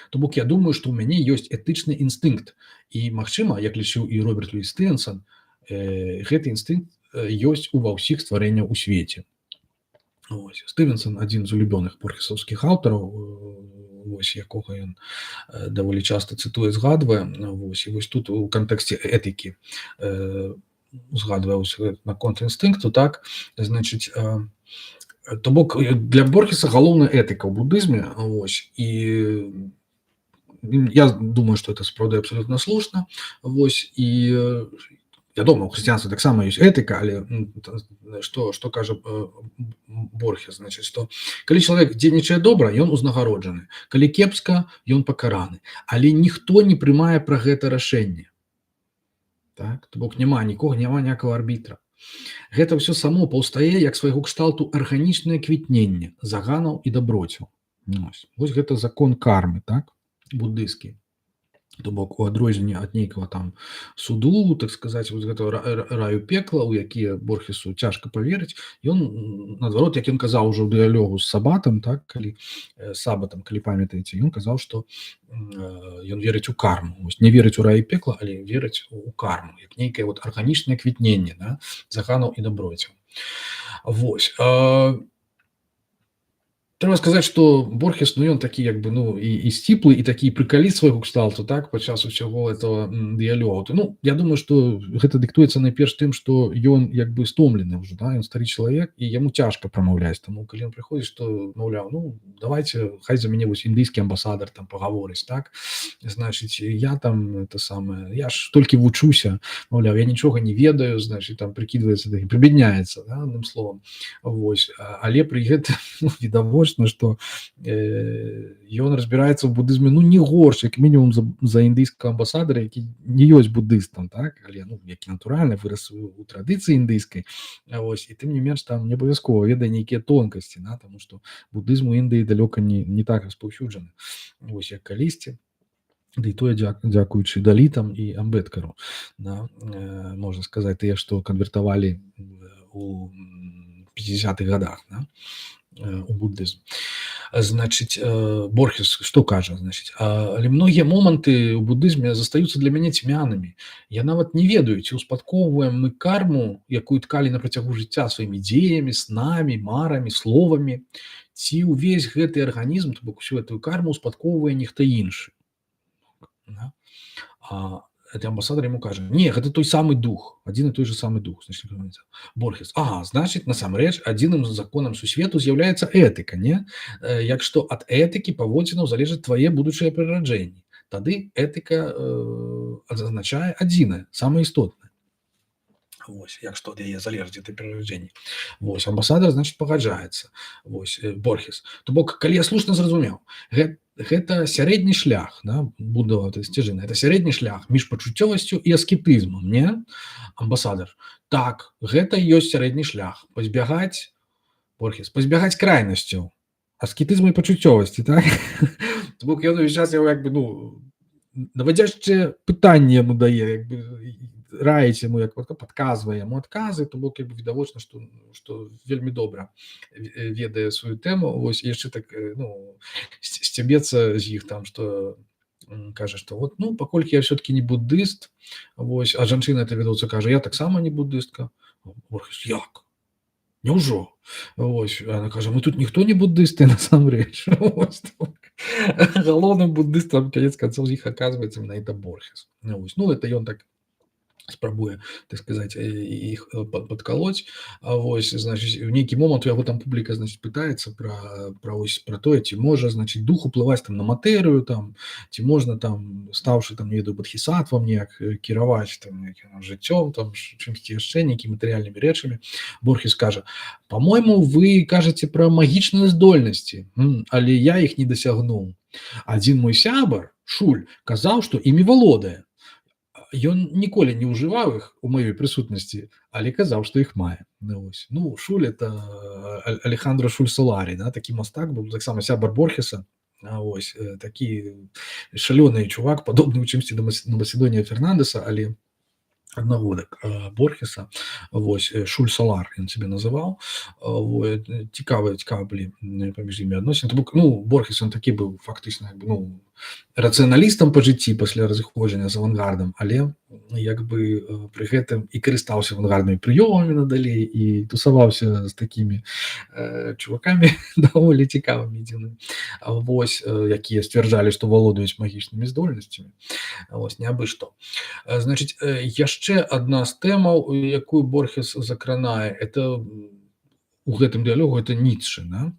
То бок я думаю, што ў мяне ёсць этычны інстынкт. І, магчыма, як лічыў і Роберт Луі Стывенсон, гэты інстынкт ёсць ува ўсіх стварэнняў у свеце. Ось. Стывенсон адзін з улюбёных борхесаўскіх аўтараў, вось, якога ён даволі часта цытуе, згадвае. Вось. І вось тут у кантэксце этыкі згадвае наконт інстынкту, так, значыць, то бок для Борхеса галоўная этыка ў будызме, вось, і я думаю, што это сапраўды абсолютна слушна, вось, і Вядома, у хрысціянства таксама ёсць этыка, але што кажа Борхес, значыць, што калі чалавек дзейнічае добра, ён узнагароджаны, калі кепска, ён пакараны, але ніхто не прымае пра гэта рашэнне, так, то бок няма нікога, няма ніякага арбітра. Гэта ўсё само паўстае як свайго кшталту арганічнае квітненне заганаў і даброцяў. Вось гэта закон кармы, так, буддысцкі. То бок у адрозненне ад нейкага там суду, так сказаць, вось гэтага раю пекла, у якія Борхесу цяжка паверыць, ён наадварот, як ён казаў ужо ў дыялогу з Сабатам, так, калі Сабатам, калі памятаеце, ён казаў, што ён верыць у карму. Вось не верыць у рай і пекла, але верыць у карму, як нейкае вот арганічнае квітненне, да, заганаў і даброцяў. Вось. Трэба сказаць, што Борхес, ён такі як бы, і сціплы, і такі прыкаліст свайго кшталту, так, падчас усяго этого дыялогу. Я думаю, што гэта дыктуецца найперш тым, што ён як бы стомлены ўжо, да, ён стары чалавек, і яму цяжка прамаўляць. Таму калі ён прыходзіць, што, маўляў, давайце, хай за мяне вось індыйскі амбасадар там пагаворыць, так, значыць, я там это самае, я ж толькі вучуся, маўляў, я нічога не ведаю, значыць, там прыкідваецца, прыбядняецца, да, адным словам. Вось, але пры гэтым відавочна, што ён разбіраецца ў будызме не горш, як мінімум за індыйскага амбасадара, які не ёсць будыстам, так, але які натуральна вырас у традыцыі індыйскай. Вось, і тым не менш там не абавязкова ведае нейкія тонкасці, да, таму што будызм у Індыі далёка не так распаўсюджаны, вось, як калісьці. Ды і тое дзякуючы далітам і амбэдкару, да, можна сказаць, тыя, што канвертавалі у 50-х годах, да, у буддызм. Значыць, Борхес што кажа, значыць, але многія моманты ў будызме застаюцца для мяне цьмянымі. Я нават не ведаю, ці ўспадкоўваем мы карму, якую ткалі на працягу жыцця сваімі дзеямі, снамі, марамі, словамі, ці ўвесь гэты арганізм, то бок усю гэтую карму ўспадкоўвае нехта іншы. Гэты амбасадар яму кажа: не, гэта той самы дух, адзін і той же самы дух. Борхес: значыць, насамрэч адзіным законам сусвету з'яўляецца этыка, не? Як што ад этыкі паводзінаў залежаць твае будучыя прыраджэнні. Тады этыка азначае адзінае, самае істотнае. Вось, як што ад яе залежыць гэтай прыраджэнні. Вось, амбасадар, значыць, пагаджаецца. Вось, Борхес. То бок, калі я слушна зразумеў, гэта сярэдні шлях, да, будова сцяжыны, это сярэдні шлях між пачуццёвасцю і аскетызмам, не? Амбасадар: так, гэта ёсць сярэдні шлях, пазбягаць, Борхес, пазбягаць крайнасцяў, аскетызму і пачуццёвасці, так? То бок ён увесь час як бы, навадзяшчае пытанне яму дае, як бы раіць яму, як падказвае яму адказы, то бок як бы відавочна, што вельмі добра ведае сваю тэму, вось, яшчэ так, сцябецца з іх там, што кажа, што вот, паколькі я ўсё-такі не буддыст, вось, а жанчына это ведоўца кажа: я таксама не буддыстка. Борхес: як? Няўжо? Вось, она кажа: мы тут ніхто не буддысты насамрэч. Галоўным буддыстам канец канцоў з іх аказваецца менавіта Борхес. Это ён так спрабуе, так сказаць, іх падкалоць. Вось, значыць, у нейкі момант у яго там публіка, значыць, пытаецца пра тое, ці можа, значыць, дух уплываць там на матэрыю, там, ці можна там, стаўшы там, не ведаю, бодхісаттвам неяк кіраваць там жыццём, там, чымсьці яшчэ, нейкімі матэрыяльнымі рэчамі. Борхес кажа: па-мойму, вы кажаце пра магічныя здольнасці, але я іх не дасягнуў. Адзін мой сябар, Шуль, казаў, што імі валодае. Ён ніколі не ўжываў іх у маёй прысутнасці, але казаў, што іх мае. Шуль — это Алехандро Шуль Солари, да, такі мастак быў, таксама сябар Борхеса. Вось, такі шалёны чувак, падобны ў чымсьці на Масідонія Фернандэса, але аднагодак Борхеса. Вось, Шуль Солар ён сябе называў. Цікавыя былі паміж імі адносіны. То бок, Борхес ён такі быў фактычна, рацыяналістам па жыцці пасля разыходжання з авангардам, але як бы пры гэтым і карыстаўся авангарднымі прыёмамі надалей і тусаваўся з такімі чувакамі даволі цікавымі дзіўнымі, вось, якія сцвярджалі, што валодаюць магічнымі здольнасцямі. Вось, не абы што. Значыць, яшчэ адна з тэмаў, якую Борхес закранае, это у гэтым дыялогу, это Ніцшэ, да?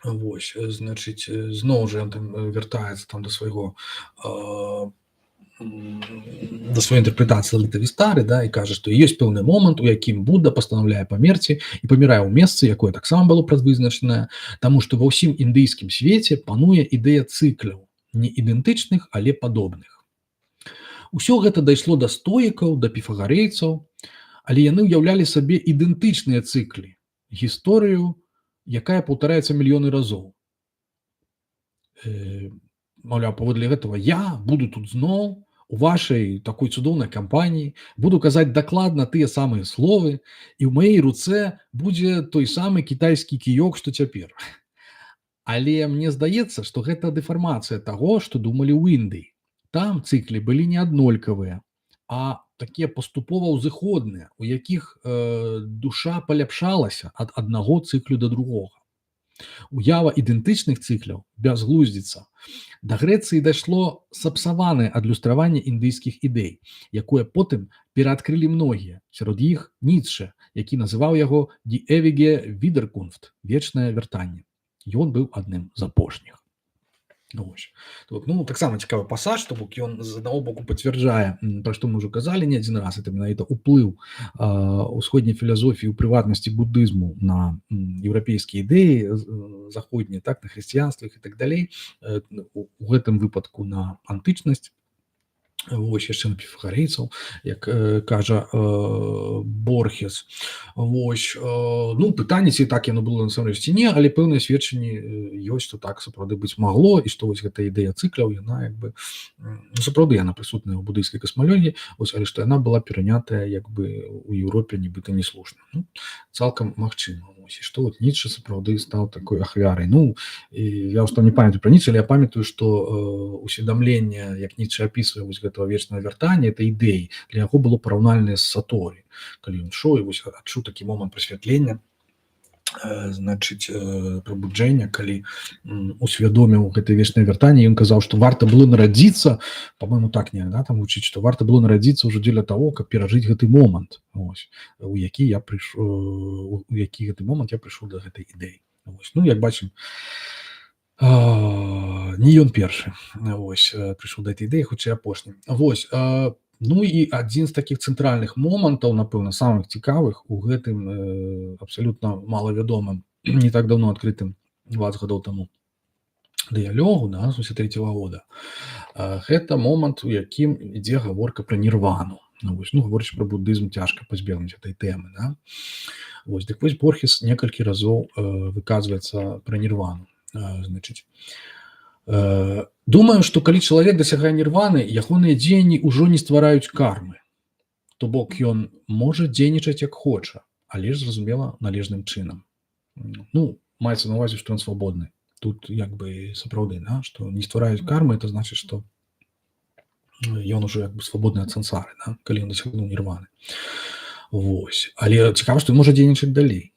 Вось, значыць, зноў жа ён там вяртаецца там да свайго да сваёй інтэрпрэтацыі Лытавістары, да, і кажа, што ёсць пэўны момант, у якім Будда пастанаўляе памерці і памірае ў месцы, якое таксама было прадвызначанае, таму што ва ўсім індыйскім свеце пануе ідэя цыкляў, не ідэнтычных, але падобных. Усё гэта дайшло да стоікаў, да піфагарэйцаў, але яны ўяўлялі сабе ідэнтычныя цыклі, гісторыю, якая паўтараецца мільёны разоў. Маўляў, паводле гэтага я буду тут зноў у вашай такой цудоўнай кампаніі, буду казаць дакладна тыя самыя словы, і ў маёй руцэ будзе той самы кітайскі кіёк, што цяпер. Але мне здаецца, што гэта дэфармацыя таго, што думалі ў Індыі. Там цыклі былі не аднолькавыя, а такія паступова ўзыходныя, у якіх душа паляпшалася ад аднаго цыклю да другога. Уява ідэнтычных цыкляў бязглуздзіца. Да Грэцыі дайшло сапсаванае адлюстраванне індыйскіх ідэй, якое потым пераадкрылі многія, сярод іх Ніцшэ, які называў яго «Die ewige Wiederkunft» – «вечнае вяртанне». Ён быў адным з апошніх. Таксама цікавы пасаж, то бок ён з аднаго боку пацвярджае, пра што мы ўжо казалі не адзін раз, это менавіта ўплыў усходняй філасофіі, у прыватнасці будызму на еўрапейскія ідэі заходнія, так, на хрысціянства і так далей, у гэтым выпадку на антычнасць. Вось яшчэ на піфагарэйцаў, як кажа Борхес. Вось, пытанне, ці так яно было насамрэч ці не, але пэўныя сведчанні ёсць, што так сапраўды быць магло, і што вось гэта ідэя цыкляў, яна як бы, сапраўды яна прысутная ў будыйскай касмалогіі, але што яна была перанятая як бы у Еўропе нібыта неслушна. Цалкам магчыма. І што вот Ніцшэ сапраўды стаў такой ахвярай. Я ўжо не памятаю пра Ніцшэ, але я памятаю, што усведамленне, як Ніцшэ апісвае вось гэтага вечнага вяртання, это ідэі, для яго было параўнальнае з Саторы. Калі ён ішоў і вось адчуў такі момант прасвятлення, значыць, прабуджэння, калі усвядоміў гэтае вечнае вяртанне, ён казаў, што варта было нарадзіцца, па-мойму, так не, да, там вучыць, што варта было нарадзіцца ўжо дзеля таго, каб перажыць гэты момант, у які гэты момант я прыйшоў да гэтай ідэі. Як бачым, не ён першы прыйшоў да гэтай ідэі, хутчэй апошні. І адзін з такіх цэнтральных момантаў, напэўна, самых цікавых у гэтым абсалютна малавядомым, не так даўно адкрытым 20 гадоў таму дыялогу, да, 83-го года, гэта момант, у якім ідзе гаворка пра нірвану. Гаворачы пра будызм, цяжка пазбегнуць гэтай тэмы. Дык вось Борхес некалькі разоў выказваецца пра нірвану. Значыць, думаю, што калі чалавек дасягае нірваны, ягоныя дзеянні ўжо не ствараюць кармы. То бок ён можа дзейнічаць як хоча, але ж, зразумела, належным чынам. Маецца на ўвазе, што ён свабодны. Тут як бы сапраўды, што не ствараюць кармы, это значыць, што ён ужо як бы свабодны ад сансары, калі ён дасягнуў нірваны. Але цікава, што ён можа дзейнічаць далей.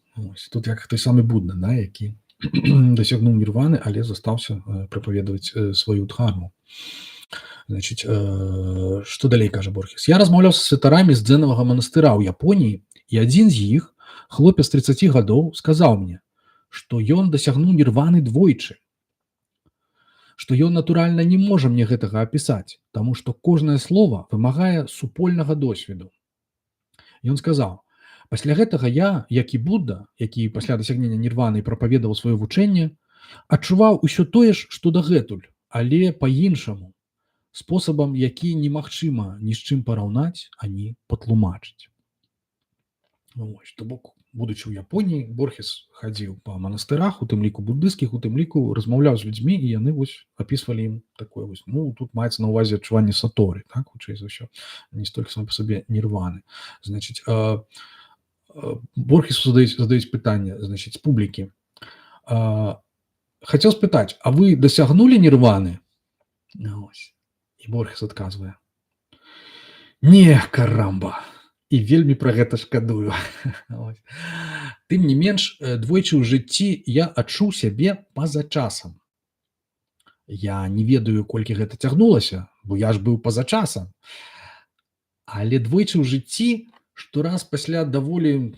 Тут як той самы Будда, які дасягнуў нірваны, але застаўся прапаведаваць сваю дхарму. Значыць, што далей кажа Борхес? Я размаўляў са святарамі з дзэнавага манастыра ў Японіі, і адзін з іх, хлопец 30 гадоў, сказаў мне, што ён дасягнуў нірваны двойчы, што ён, натуральна, не можа мне гэтага апісаць, таму што кожнае слова вымагае супольнага досведу. Ён сказаў: пасля гэтага я, як і Будда, які пасля дасягнення нірваны прапаведаваў сваё вучэнне, адчуваў усё тое ж, што дагэтуль, але па-іншаму, спосабам, які немагчыма ні з чым параўнаць, ані патлумачыць. То бок, будучы ў Японіі, Борхес хадзіў па манастырах, у тым ліку буддыйскіх, у тым ліку размаўляў з людзьмі, і яны апісвалі ім такое тут маецца на ўвазе адчуванне саторы, так, хутчэй за ўсё, не столькі сам па сабе нірваны. Значыць, Борхесу задаюць пытанне, значыць, з публікі. Хацеў спытаць, а вы дасягнулі нірваны? І Борхес адказвае: не, карамба, і вельмі пра гэта шкадую. Тым не менш, двойчы ў жыцці я адчуў сябе па-за часам. Я не ведаю, колькі гэта цягнулася, бо я ж быў па-за часам. Але двойчы ў жыцці, штораз пасля даволі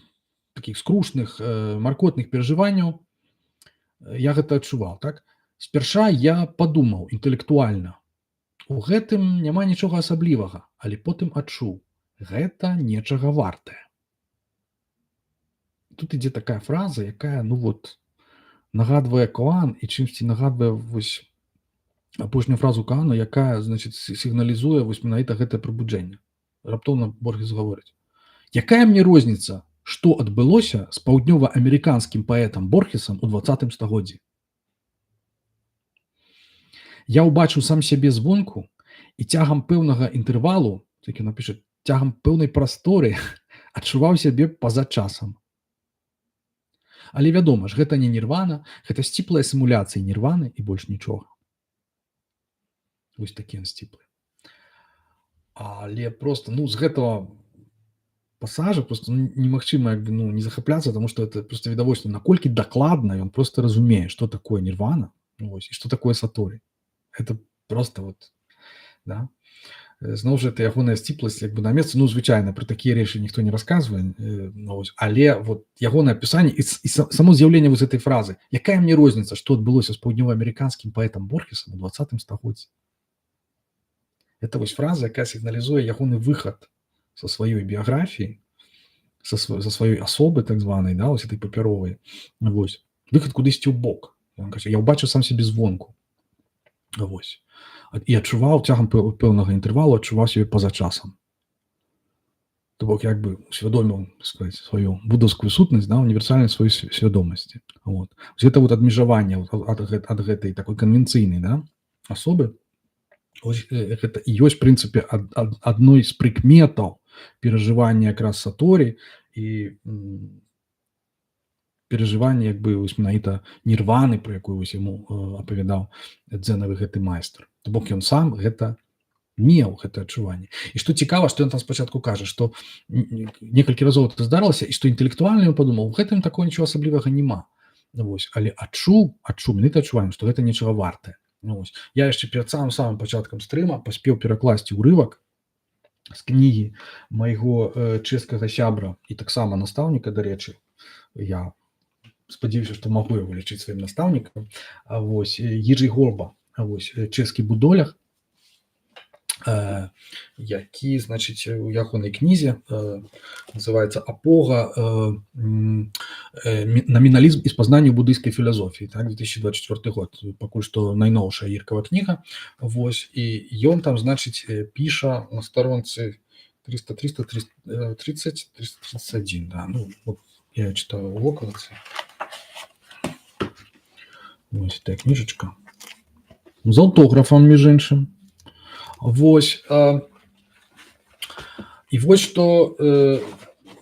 такіх скрушных, маркотных перажыванняў, я гэта адчуваў, так? Спярша я падумаў інтэлектуальна, У гэтым няма нічога асаблівага, але потым адчуў: гэта нечага вартае. Тут ідзе такая фраза, якая нагадвае Коан і чымсьці нагадвае апошнюю фразу Каана, якая сігналізуе менавіта гэтае прабуджэнне. Раптоўна Борхес гаворыць: якая мне розніца, што адбылося з паўднёва-амерыканскім паэтам Борхесам у 20 стагоддзі? Я ўбачыў сам сябе звонку і цягам пэўнага інтэрвалу, як ён напіша, цягам пэўнай прасторы адчуваў сябе па-за часам. Але вядома ж, гэта не нірвана, гэта сціплая сімуляцыя нірваны і больш нічога. Вось такі ён сціплы. Але просто, з гэтага пасажа просто немагчыма не захапляцца, таму што это просто відавочна, наколькі дакладна ён просто разумее, што такое нірвана, і што такое саторы. Это просто да. Зноў жа, это ягоная сціпласць на месцы, звычайна, пра такія рэчы ніхто не расказвае, але ягонае апісанне і само з'яўленне гэтай фразы: якая мне розніца, што адбылося з паўднёва-амерыканскім паэтам Борхесам у 20 стагоддзі. Это фраза, якая сігналізуе ягоны выхад са сваёй біяграфіі, са сваёй асобы, так званай, этой папяровай, выхад кудысьці ў бок. Ён кажа: я ўбачыў сам сябе звонку. І адчуваў цягам пэўнага інтэрвалу, адчуваў сябе па-за часам. То бок усвядоміў сваю будаўскую сутнасць, універсальнасць сваёй свядомасці. Гэта адмежаванне ад гэтай такой канвенцыйнай асобы, гэта і ёсць, прынцыпе, адной з прыкметаў перажывання якраз саторы і перажывання менавіта нірваны, про якую яму апавядаў дзенавы гэты майстар. То бок ён сам гэта меў, гэта адчуванне. І што цікава, што ён там спачатку кажа, што некалькі разоў это здарылася, і што інтэлектуальна ён падумаў: у гэтым такого нічого асаблівага няма. Але адчуў менавіта адчуванне, што гэта нечага вартае. Я яшчэ перад самым пачаткам стрыма паспеў перакласці ўрывак з кнігі майго чэшскага сябра і таксама настаўніка, дарэчы, я спадзяюся, што магу яго лічыць сваім настаўнікам, Ежи Горба, чэшскі будолях, які, у ягонай кнізе называецца «Апога, наміналізм і спазнанне ў будыйскай філасофіі», 2024 год, пакуль што найноўшая іркава кніга, і ён там, піша на старонцы 330-331, я читаю у вокладцы. Вось эта кніжачка. З аўтографам, між іншым. І вось што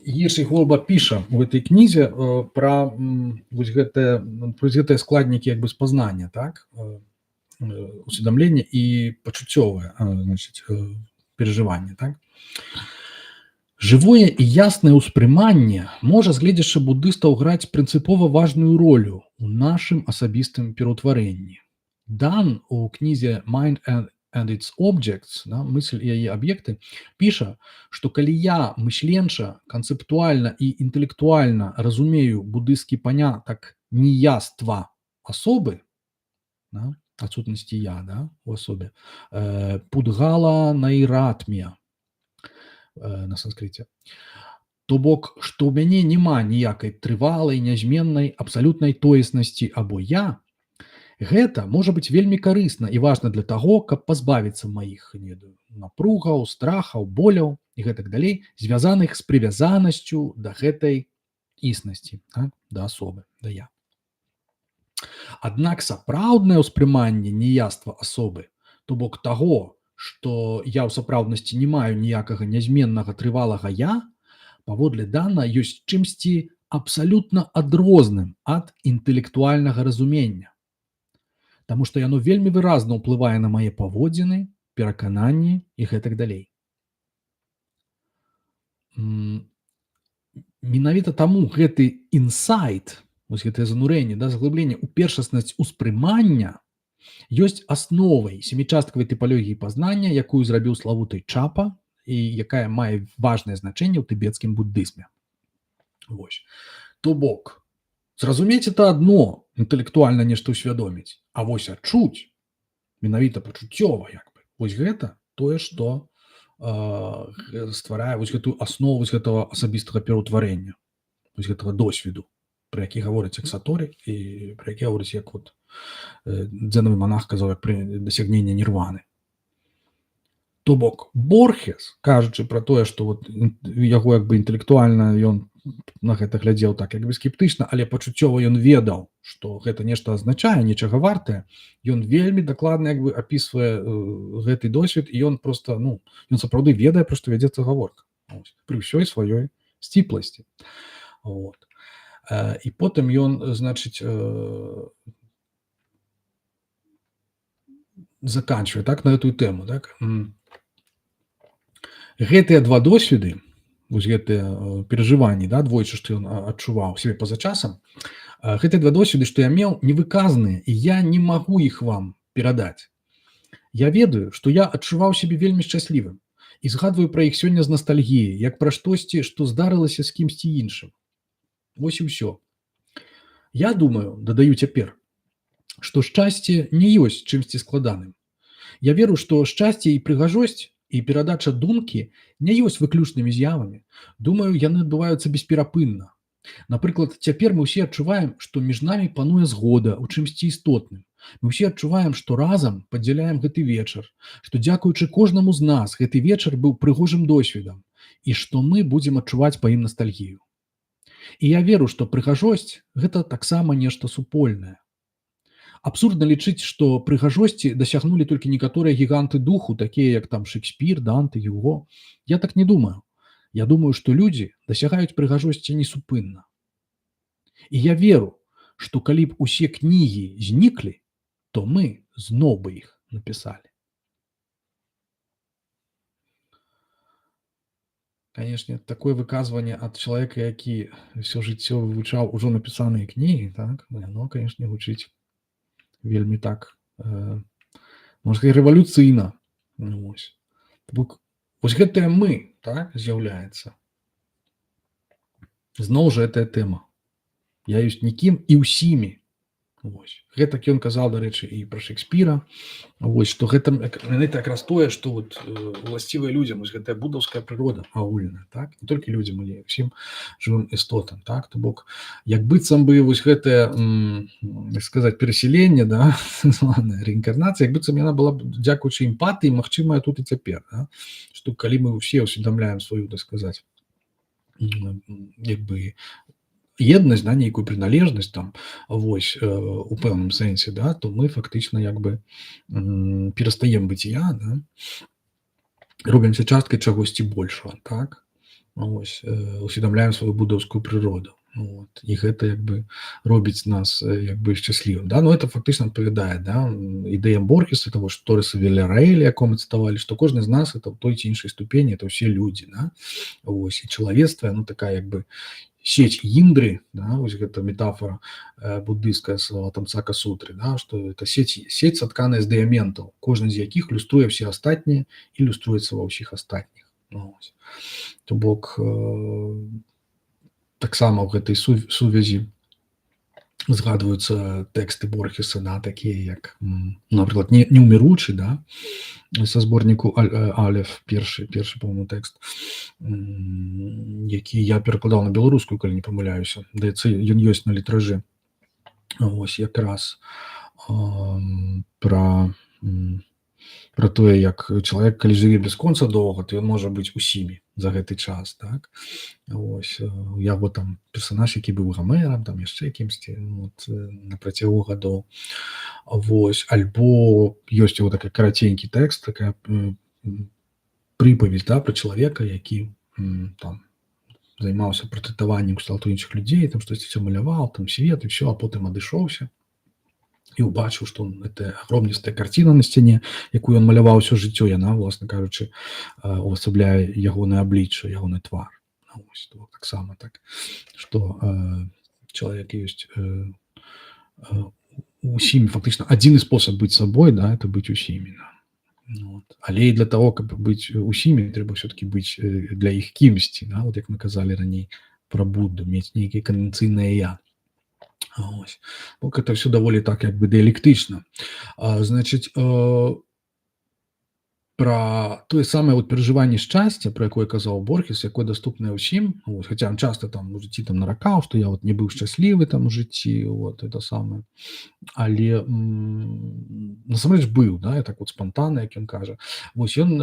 Ежи Горба піша у гэтай кнізе пра гэтыя складнікі спазнання, усведамлення і пачуццёвае перажыванне. Жывое і яснае ўспрыманне можа, з гледзячы будыстаў, граць прынцыпова важную ролю ў нашым асабістым пераўтварэнні. Дан у кнізе «Mind and its Objects», мысль і яе аб'екты, піша, што калі я мысленча, канцэптуальна і інтэлектуальна разумею будысцкі панятак неяства асобы, адсутнасці я у асобе, пудгала найратмія на санскрыце, то бок, што ў мяне няма ніякай трывалай, нязменнай, абсалютнай тоеснасці або я, гэта можа быць вельмі карысна і важна для таго, каб пазбавіцца маіх напругаў, страхаў, боляў і гэтак далей, звязаных з прывязанасцю да гэтай існасці, да асобы, да я. Аднак сапраўднае ўспрыманне неяства асобы, то бок таго, што я ў сапраўднасці не маю ніякага нязменнага трывалага я, паводле Дана ёсць чымсьці абсалютна адрозным ад інтэлектуальнага разумення. Таму што яно вельмі выразна ўплывае на мае паводзіны, перакананні і гэтак далей. Менавіта таму гэты інсайт, гэтае занурэнне, заглыбленне ў першаснасць успрымання ёсць асновай семічасткавай тыпалогіі пазнання, якую зрабіў славуты Чапа і якая мае важнае значэнне ў тыбецкім буддызме. То бок, зразумець это адно, інтэлектуальна нешта ўсвядоміць, а адчуць, менавіта пачуццёва, Вось гэта тое, што стварае вось гэтую аснову вось гэтага асабістага пераўтварэння, вось гэтага досведу, пра які гаворыць Саторы і пра які гаворыць, як вот дзенавы манах казаў, як пры дасягненне нірваны. То бок Борхес, кажучы пра тое, што вот яго як бы інтэлектуальна ён на гэта глядзеў так як бы скептычна, але пачуццёва ён ведаў, што гэта нешта азначае, нечага вартае. Ён вельмі дакладна як бы апісвае гэты досвед, і ён проста, ну, ён сапраўды ведае, пра што вядзецца гаворка. Пры ўсёй сваёй сціпласці. Вот. І потым ён, значыць, заканчвае так на эту тэму, так? Гэтыя два досведы, вось гэтыя перажыванні, да, двойчы, што ён адчуваў сябе па-за часам, гэтыя два досведы, што я меў, невыказаныя, і я не магу іх вам перадаць. Я ведаю, што я адчуваў сябе вельмі шчаслівым і згадваю пра іх сёння з настальгіяй, як пра штосьці, што здарылася з кімсьці іншым. Вось і ўсё. Я думаю, дадаю цяпер, што шчасце не ёсць чымсьці складаным. Я веру, што шчасце і прыгажосць і перадача думкі не ёсць выключнымі з'явамі. Думаю, яны адбываюцца бесперапынна. Напрыклад, цяпер мы ўсе адчуваем, што між намі пануе згода ў чымсьці істотным. Мы ўсе адчуваем, што разам падзяляем гэты вечар, што дзякуючы кожнаму з нас гэты вечар быў прыгожым досведам і што мы будзем адчуваць па ім настальгію. І я веру, што прыгажосць – гэта таксама нешта супольнае. Абсурдна лічыць, што прыгажосці дасягнулі толькі некаторыя гіганты духу, такія як там Шекспір, Данте, Гюго. Я так не думаю. Я думаю, што людзі дасягаюць прыгажосці несупынна. І я веру, што калі б усе кнігі зніклі, то мы зноў бы іх напісалі. Канешне, такое выказванне ад чалавека, які ўсё жыццё вывучаў ужо напісаныя кнігі, так, яно, канешне, гучыць вельмі так, можна сказаць, рэвалюцыйна. Вось. Вось гэтае мы, так, з'яўляецца. Зноў жа гэтая тэма. Я ёсць нікім і ўсімі. Вось. Гэтак ён казаў, дарэчы, і пра Шекспіра. Вось, што гэта якраз тое, што вот уласцівая людзям, вось гэтая будаўская прырода агульная, так? Не толькі людзям, але ўсім жывым істотам, так? То бок, як быццам бы вось гэтае, як сказаць, перасяленне, да, рэінкарнацыя, як быццам яна была дзякуючы эмпатыі, магчымая тут і цяпер, да? Што калі мы ўсе усведамляем сваю, так сказаць, як бы еднасць, да, нейкую прыналежнасць там, вось, у пэўным сэнсе, да, то мы фактычна як бы перастаем быць я, да, робімся часткай чагосьці большага, так, вось, усведамляем сваю будаўскую прыроду. Вот. І гэта як бы робіць нас як бы шчаслівым, да? Ну, это фактычна адпавядае, да, ідэям Борхеса, того, што Торреса Вільяраэля, якому мы цытавалі, што кожны з нас это ў той ці іншай ступені, это ўсе людзі, да? Вось, і чалавецтва, ну, такая як бы сеть Індры, да, вось гэта метафора буддыйская з Тамсака сутры, да, што это сеть сатканая з дыяментаў, кожны з якіх люструе ўсе астатнія і люструецца ва ўсіх астатніх. Ну, то бок таксама ў гэтай сувязі згадваюцца тэксты Борхеса, да, такія як, напрыклад, неўміручы, да, са зборніку Алеф, першы, по-моему, тэкст, які я перакладаў на беларускую, калі не памыляюся. Даецца, ён ёсць на літражы. Вось якраз пра тое, як чалавек, калі жыве бясконца доўга, то ён можа быць усімі за гэты час, так? Вось, яго там персанаж, які быў Гамерам, там яшчэ кімсьці, вот, на працягу гадоў. Вось, альбо ёсць яго такі караценькі тэкст, такая прыпаведь, да, пра чалавека, які там займаўся партрэтаваннем кшталту іншых людзей, там штосьці ўсё маляваў, там свет і ўсё, а потым адышоўся і ўбачыў, што гэта агромністая карціна на сцяне, якую ён маляваў усё жыццё, яна, власна кажучы, увасабляе ягонае аблічча, ягоны твар. Вось, то таксама так, што чалавек ёсць усімі, фактычна, адзіны спосаб быць сабой, да, это быць усімі. Вот. Але і для таго, каб быць усімі, трэба ўсё-такі быць для іх кімсьці, да, вот як мы казалі раней пра Будду, мець нейкае канвенцыйнае я. Ось. Бок это все даволі так як бы дыялектычна. Значыць, Пра тое самае вот перажыванне шчасця, пра якое казаў Борхес, якое даступнае ўсім. Вот, хаця ён часта там у жыцці там наракаў, што я вот не быў шчаслівы там у жыцці, вот это самае. Але насамрэч быў, да, я так вот спантанна, як ён кажа. Вось ён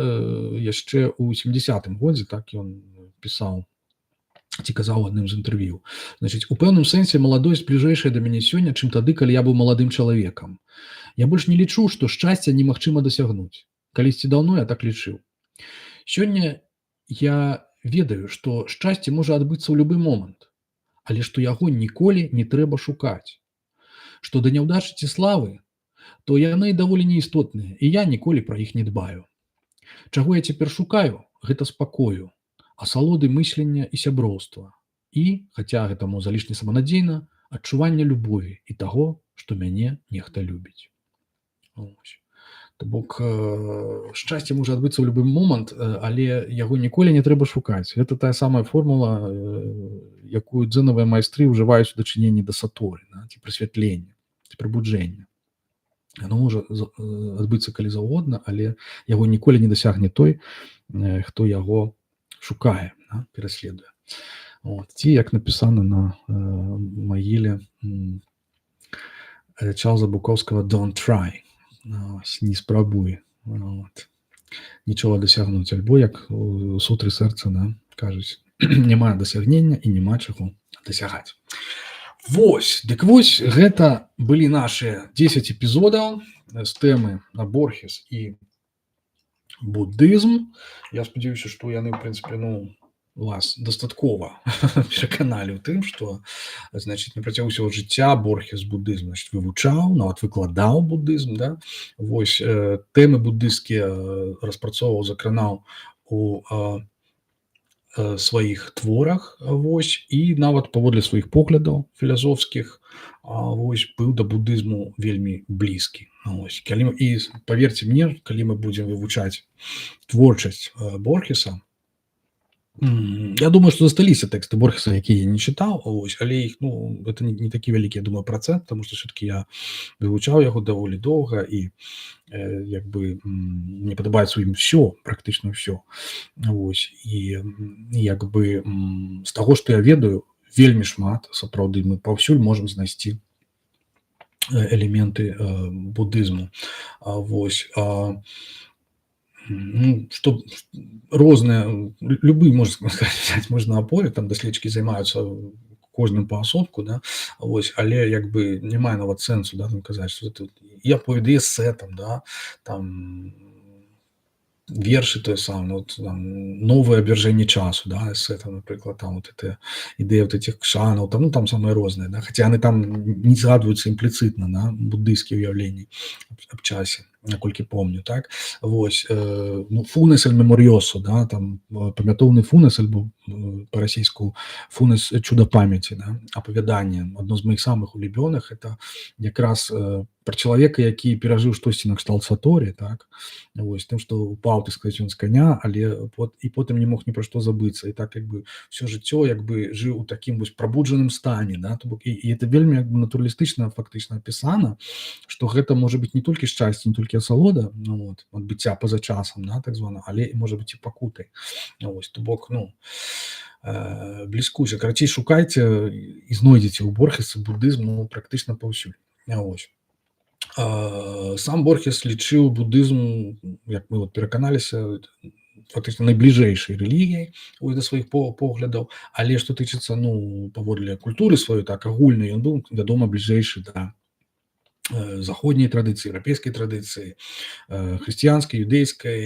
яшчэ ў 70-м годзе так ён пісаў ці казаў у адным з інтэрв'ю. Значыць, у пэўным сэнсе маладосць бліжэйшая да мяне сёння, чым тады, калі я быў маладым чалавекам. Я больш не лічу, што шчасця немагчыма дасягнуць. Калісьці даўно я так лічыў. Сёння я ведаю, што шчасце можа адбыцца ў любы момант, але што яго ніколі не трэба шукаць. Што да няўдачы ці славы, то яны даволі неістотныя, і я ніколі пра іх не дбаю. Чаго я цяпер шукаю, гэта спакою, асалоды мыслення і сяброўства. І, хаця гэта мо залішне саманадзейна, адчування любові і таго, што мяне нехта любіць. Ось. То бок шчасце можа адбыцца ў любы момант, але яго ніколі не трэба шукаць. Гэта тая самая формула, якую дзэнавыя майстры ўжываюць у дачыненні да саторы, да, ці прасвятлення, ці прабуджэння. Яно можа адбыцца калі заўгодна, але яго ніколі не дасягне той, хто яго шукае, да, пераследуе. Вот. Ці як напісана на магіле Чарльза Букоўскага «Don't try». Не спрабуй нічога дасягнуць, альбо як у сутры сэрца, да, кажуць, няма дасягнення і няма чаго дасягаць. Вось, дык вось гэта былі нашыя 10 эпізодаў з тэмы на Борхес і будызм. Я спадзяюся, што яны, в прынцыпе, вас дастаткова пераканалі ў тым, што, значыць, на працягу ўсяго жыцця Борхес будызм, значыць, вывучаў, нават выкладаў будызм, да? Вось тэмы будысцкія распрацоўваў, закранаў у сваіх творах, вось, і нават паводле сваіх поглядаў філасофскіх, вось, быў да будызму вельмі блізкі. Вось. І паверце мне, калі мы будзем вывучаць творчасць Борхеса, я думаю, што засталіся тэксты Борхеса, якія я не чытаў, ось, але іх, гэта не такі вялікі, я думаю, працэнт, таму што все-таки я вывучаў яго даволі доўга і як бы мне падабаецца ў ім все, практычна ўсё. Ось, і як бы з таго, што я ведаю, вельмі шмат, сапраўды, мы паўсюль можам знайсці элементы будызму. Вось, што розныя, любы, можна сказаць, можна апоры, там даследчыкі займаюцца кожным паасобку, да, вось, але як бы не мае нават сэнсу, да, там казаць, што это і аповеды эсэ, там, да, там вершы тое самае, вот, новае абвяржэнне часу, да, эсэ, там, напрыклад, там вот это ідэя вот этих кшанаў, там, там самыя розныя, да, хаця яны там не згадваюцца імпліцытна, да, буддыйскія ўяўленні аб часе, наколькі помню, так, вось, фунес эль меморіосу, да, там, памятоўны фунес, альбо па-расійску фунес чуда памяці, да, апавяданне, адно з моих самых улюбёных, это якраз пра чалавека, які перажыў штосьці накшталт саторы, так, вось, тым, што упаў, так сказаць, ён з каня, але і потым не мог ні пра што забыцца, і так, як бы, все жыццё, як бы, жыў у такім вось прабуджаным стане, да, то бок, і это вельмі, як бы, натуралістычна, фактычна апісана, што гэта можа быць не толькі шчасце, не толькі асалода, вот, адбыцця па-за часам, да, так звана, але можа быць і пакутай. Вось, то бок, бліскуча. Карацей, шукайце і знойдзеце ў Борхеса будызм, практычна паўсюль. Вось. Сам Борхес лічыў будызм, як мы вот пераканаліся, фактычна найбліжэйшай рэлігіяй да сваіх поглядаў, але што тычыцца, паводле культуры сваёй, так, агульнай, ён быў, вядома, бліжэйшы да заходняй традыцыі, еўрапейскай традыцыі, хрысціянскай, юдэйскай,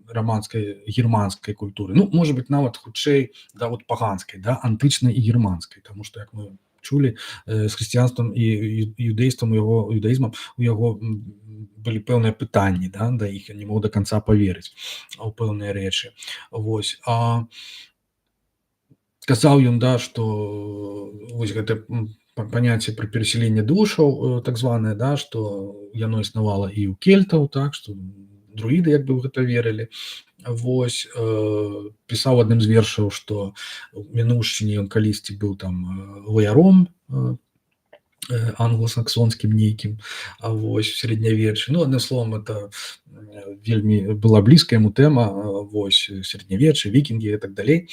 раманскай, германскай культуры. Можа быць, нават хутчэй да вот паганскай, да, антычнай і германскай, таму што, як мы чулі, з хрысціянствам і юдэйствам, юдаізмам у яго былі пэўныя пытанні, да, да іх, не мог да канца паверыць у пэўныя рэчы. Вось, казаў ён, да, што вось гэта паняцце пра перасяленне душаў, так званае, да, што яно існавала і ў кельтаў, так, што друіды як бы ў гэта верылі. Вось, пісаў адным з вершаў, што ў мінуўшчыне ён калісьці быў там ваяром англосаксонскім нейкім, вось сярэднявеччы. Ну, адным словам, это вельмі была блізкая яму тэма, вось сярэднявечча, вікінгі і так далей.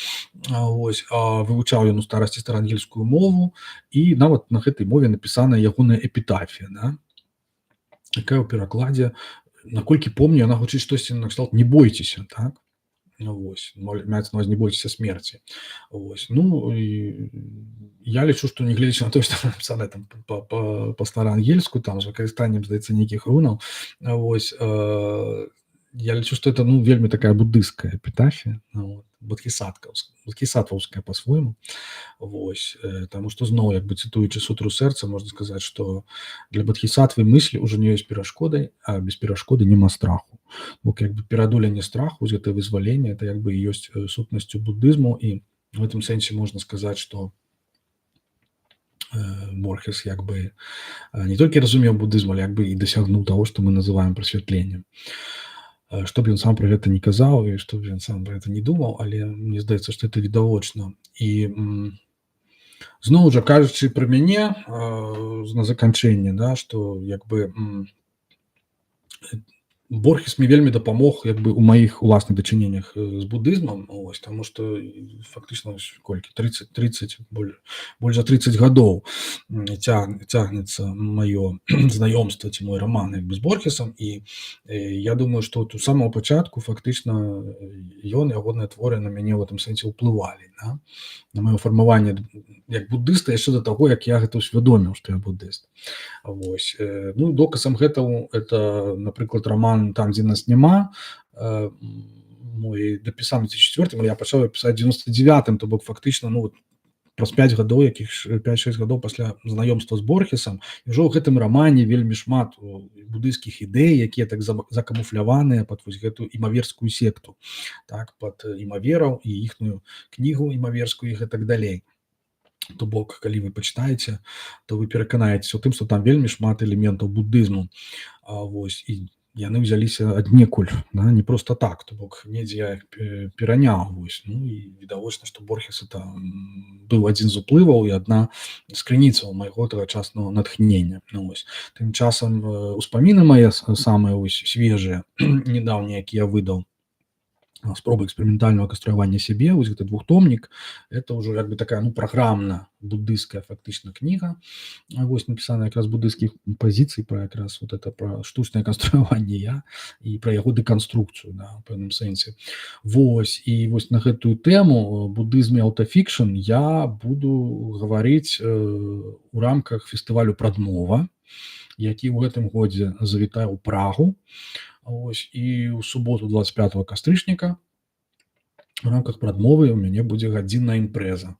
Вось вывучаў ён у старасці стараангельскую мову, і нават на гэтай мове напісаная ягоная эпітафія, да, якая ў перакладзе, наколькі помню, яна гучыць штосьці накшталт «не бойцеся», так? Вось, маецца на ўвазе «не бойцеся смерці». Вось, ну, і я лічу, што нягледзячы на тое, што напісана там па-стараангельску, там з выкарыстаннем, здаецца, нейкіх рунаў, вось, я лічу, што это, ну, вельмі такая буддысцкая эпітафія, вот, бодхісаттваўская па-свойму. Вось, таму што зноў, як бы цытуючы сутру сэрца, можна сказаць, што для бодхісаттвы мыслі ўжо не ёсць перашкодай, а без перашкоды няма страху. Бо як бы пераадоленне страху, гэта вызваленне, это як бы і ёсць сутнасцю буддызму, і в гэтым сэнсе можна сказаць, што Борхес як бы не толькі разумеў буддызм, але як бы і дасягнуў таго, што мы называем прасвятленнем. Што б ён сам пра гэта не казаў і што б ён сам пра гэта не думаў, але мне здаецца, што это відавочна. І зноў жа кажучы пра мяне на заканчэнне, да, што як бы Борхес мне вельмі дапамог як бы у маіх уласных дачыненнях з буддызмам, ось, таму што фактычна колькі 30 больш за 30 гадоў цягнецца маё знаёмства ці мой раман як бы з Борхесам, і я думаю, што у самого пачатку фактычна ён, ягоныя творы на мяне ў гэтым сэнсе ўплывалі, да? На маё фармаванне як буддыста яшчэ да таго, як я гэта ўсвядоміў, што я буддыст. Вось. Ну, доказам гэтаму это, напрыклад, роман «Там, дзе нас няма», мой дапісаны ў 2004, я пачаў пісаць 99-м, то бок фактычна, ну, праз 5 гадоў, якіх 5-6 гадоў пасля знаёмства з Борхесам, і ўжо ў гэтым рамане вельмі шмат буддыйскіх ідэй, якія так закамуфляваныя пад вось гэтую імаверскую секту, так, пад імавераў і іхную кнігу імаверскую і гэтак далей. То бок, калі вы пачытаеце, то вы пераканаецеся ў тым, што там вельмі шмат элементаў буддызму. Вось, і яны ўзяліся аднекуль, да, не проста так, то бок недзе я іх пераняў. Вось. Ну, і відавочна, што Борхес это быў адзін з уплываў і адна з крыніцаў майго тагачаснага натхнення. Ну, вось. Тым часам успаміны мае самыя свежыя, недаўнія, які я выдаў, спробы эксперыментальнага канструявання сябе, вось гэты двухтомнік, это ўжо як бы такая, ну, праграмна буддыйская фактычна кніга, вось напісана якраз буддыйскіх пазіцый пра якраз вот это пра штучнае канструяванне я і пра яго дэканструкцыю, да, у пэўным сэнсе. Вось, і вось на гэтую тэму буддызм і аўтафікшн я буду гаварыць у рамках фестывалю «Прадмова», які ў гэтым годзе завітае ў Прагу. Ось, і ў суботу 25 кастрычніка в рамках прадмовы у мяне будзе гадзінная імпрэза.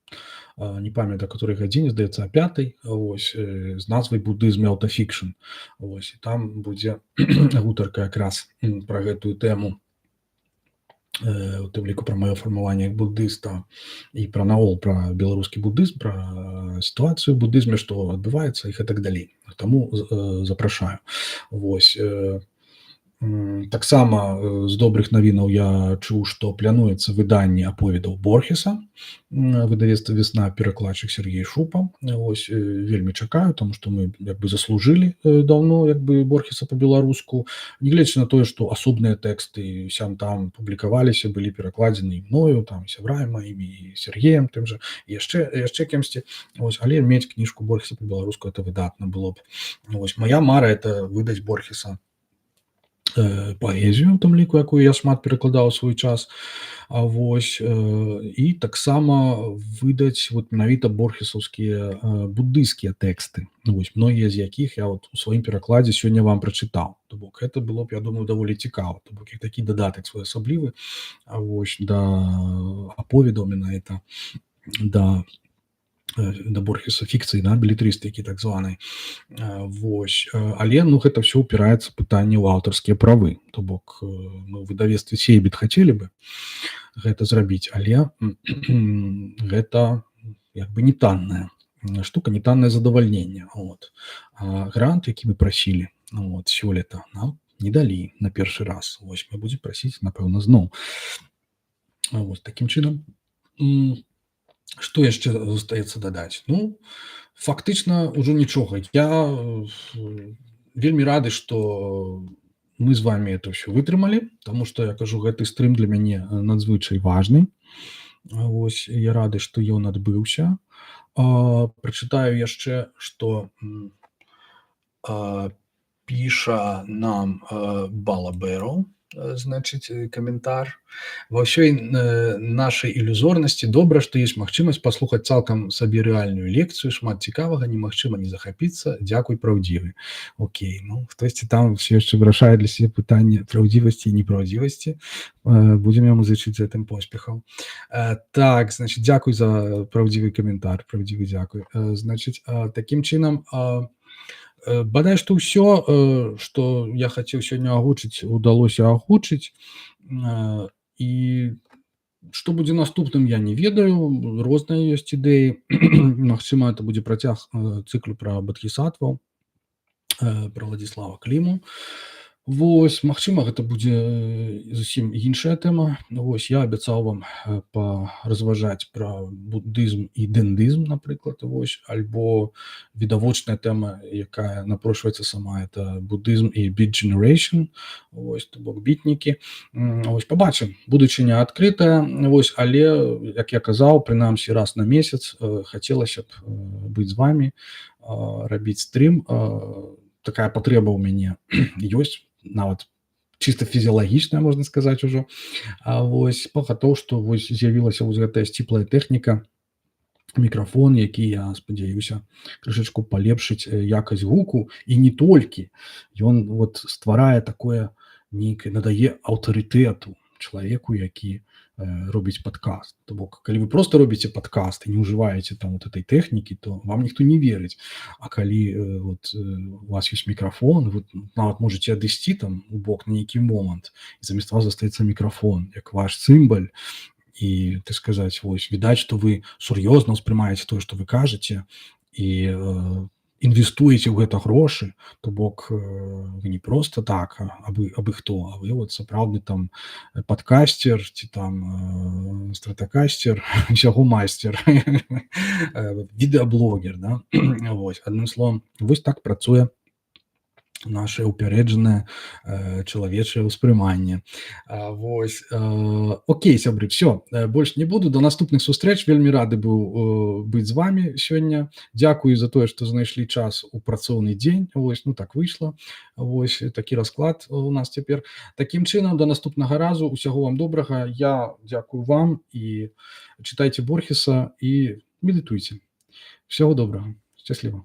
Не памятаю, о которой гадзіне, здаецца, о 5-й, ось, з назвай «Буддызм і аўтафікшн». Ось, і там будзе гутарка якраз пра гэтую тэму, у тым ліку пра маё фармаванне як буддыста і пра наогул пра беларускі буддызм, пра сітуацыю ў буддызме, што адбываецца і гэтак далей. Таму запрашаю. Вось, таксама з добрых навінаў я чуў, што плануецца выданне аповедаў Борхеса, выдавецтва «Весна», перакладчык Сергей Шупа. Ось, вельмі чакаю, таму што мы як бы заслужылі даўно як бы Борхеса па-беларуску, нягледзячы на тое, што асобныя тэксты сям-там публікаваліся, былі перакладзены і мною, там, сябрамі маімі, і Сергеем тым жа, і яшчэ кемсьці. Ось, але мець кніжку Борхеса па-беларуску это выдатна было б. Ось, моя мара это выдаць Борхеса паэзію, у тым ліку, якую я шмат перакладаў у свой час, вось, і таксама выдаць вот менавіта борхесаўскія буддыйскія тэксты, вось, многія з якіх я вот у сваім перакладзе сёння вам прачытаў. То бок гэта было б, я думаю, даволі цікава, то бок як такі дадатак своеасаблівы, вось, да аповедаў менавіта, да Борхеса фікцыі, да, белетрыстыкі так званай. Вось, але, ну, гэта ўсё ўпіраецца пытанне ў аўтарскія правы, то бок мы ў выдавецтве «Сейбіт» хацелі бы гэта зрабіць, але гэта як бы не танная штука, не таннае задавальненне. Вот. Грант, які мы прасілі, вот, сёлета, нам не далі на першы раз. Вось, мы будзем прасіць, напэўна, зноў. Вось, такім чынам, што яшчэ застаецца дадаць? Ну, Фактычна ўжо нічога. Я вельмі рады, што мы з вами это ўсё вытрымалі, таму што я кажу, гэты стрым для мяне надзвычай важны. Вось я рады, што ён адбыўся. Прачытаю яшчэ, што піша нам Балабэру, значыць, каментар. Ва ўсёй нашай ілюзорнасці добра, што ёсць магчымасць паслухаць цалкам сабе рэальную лекцыю, шмат цікавага, немагчыма не захапіцца, дзякуй, праўдзівы. Окей, ну, хтосьці там все яшчэ вырашае для сябе пытанне праўдзівасці і непраўдзівасці. Будзем яму зычыць з гэтым поспехаў. Так, значыць, дзякуй за праўдзівы каментар, праўдзівы дзякуй. Значыць, такім чынам, бадай што ўсё, што я хацеў сёння агучыць, удалося агучыць. І што будзе наступным, я не ведаю. Розныя ёсць ідэі. Магчыма, это будзе працяг цыклу пра бодхісаттваў, пра Владзіслава Кліму. Вось, магчыма, гэта будзе зусім іншая тэма. Вось, я абяцаў вам паразважаць пра буддызм і дэндызм, напрыклад, вось, альбо відавочная тэма, якая напрошваецца сама, это буддызм і beat generation, вось, то бок бітнікі. Вось, пабачым, будучыня адкрытая, вось, але, як я казаў, прынамсі раз на месяц хацелася б быць з вамі, рабіць стрым. Такая патрэба ў мяне ёсць, нават чыста фізіялагічная, можна сказаць ужо. Вось, пагатоў, што вось з'явілася вось гэтая сціплая тэхніка, мікрафон, які, я спадзяюся, крышачку палепшыць якасць гуку, і не толькі. Ён вот стварае такое нейкае, надае аўтарытэту чалавеку, які робіць падкаст. То бок, калі вы проста робіце падкаст і не ўжываеце там вот этой тэхнікі, то вам ніхто не верыць. А калі вот у вас ёсць мікрафон, вы нават можаце адысці там у бок на нейкі момант, і замест вас застаецца мікрафон, як ваш цымбаль, і, так сказаць, вось, відаць, што вы сур'ёзна ўспрымаеце тое, што вы кажаце, і інвестуеце ў гэта грошы, то бок вы не проста так, абы хто, а вы вот сапраўдны там падкасцер ці там стратакасцер, усяго майстер, відэаблогер, да? Вось, адным словам, вось так працуе наше ўпярэджанае чалавечае ўспрыманне. Вось, окей, сябры, все, больш не буду, до наступных сустрэч, вельмі рады быў быць з вами сёння. Дзякую за тое, што знайшлі час у працоўны дзень, вось, ну так выйшла, вось, такі расклад у нас цяпер. Такім чынам, до наступнага разу, усяго вам добрага, я дзякую вам, і чытайце Борхеса, і медытуйце. Усяго добрага, шчасліва.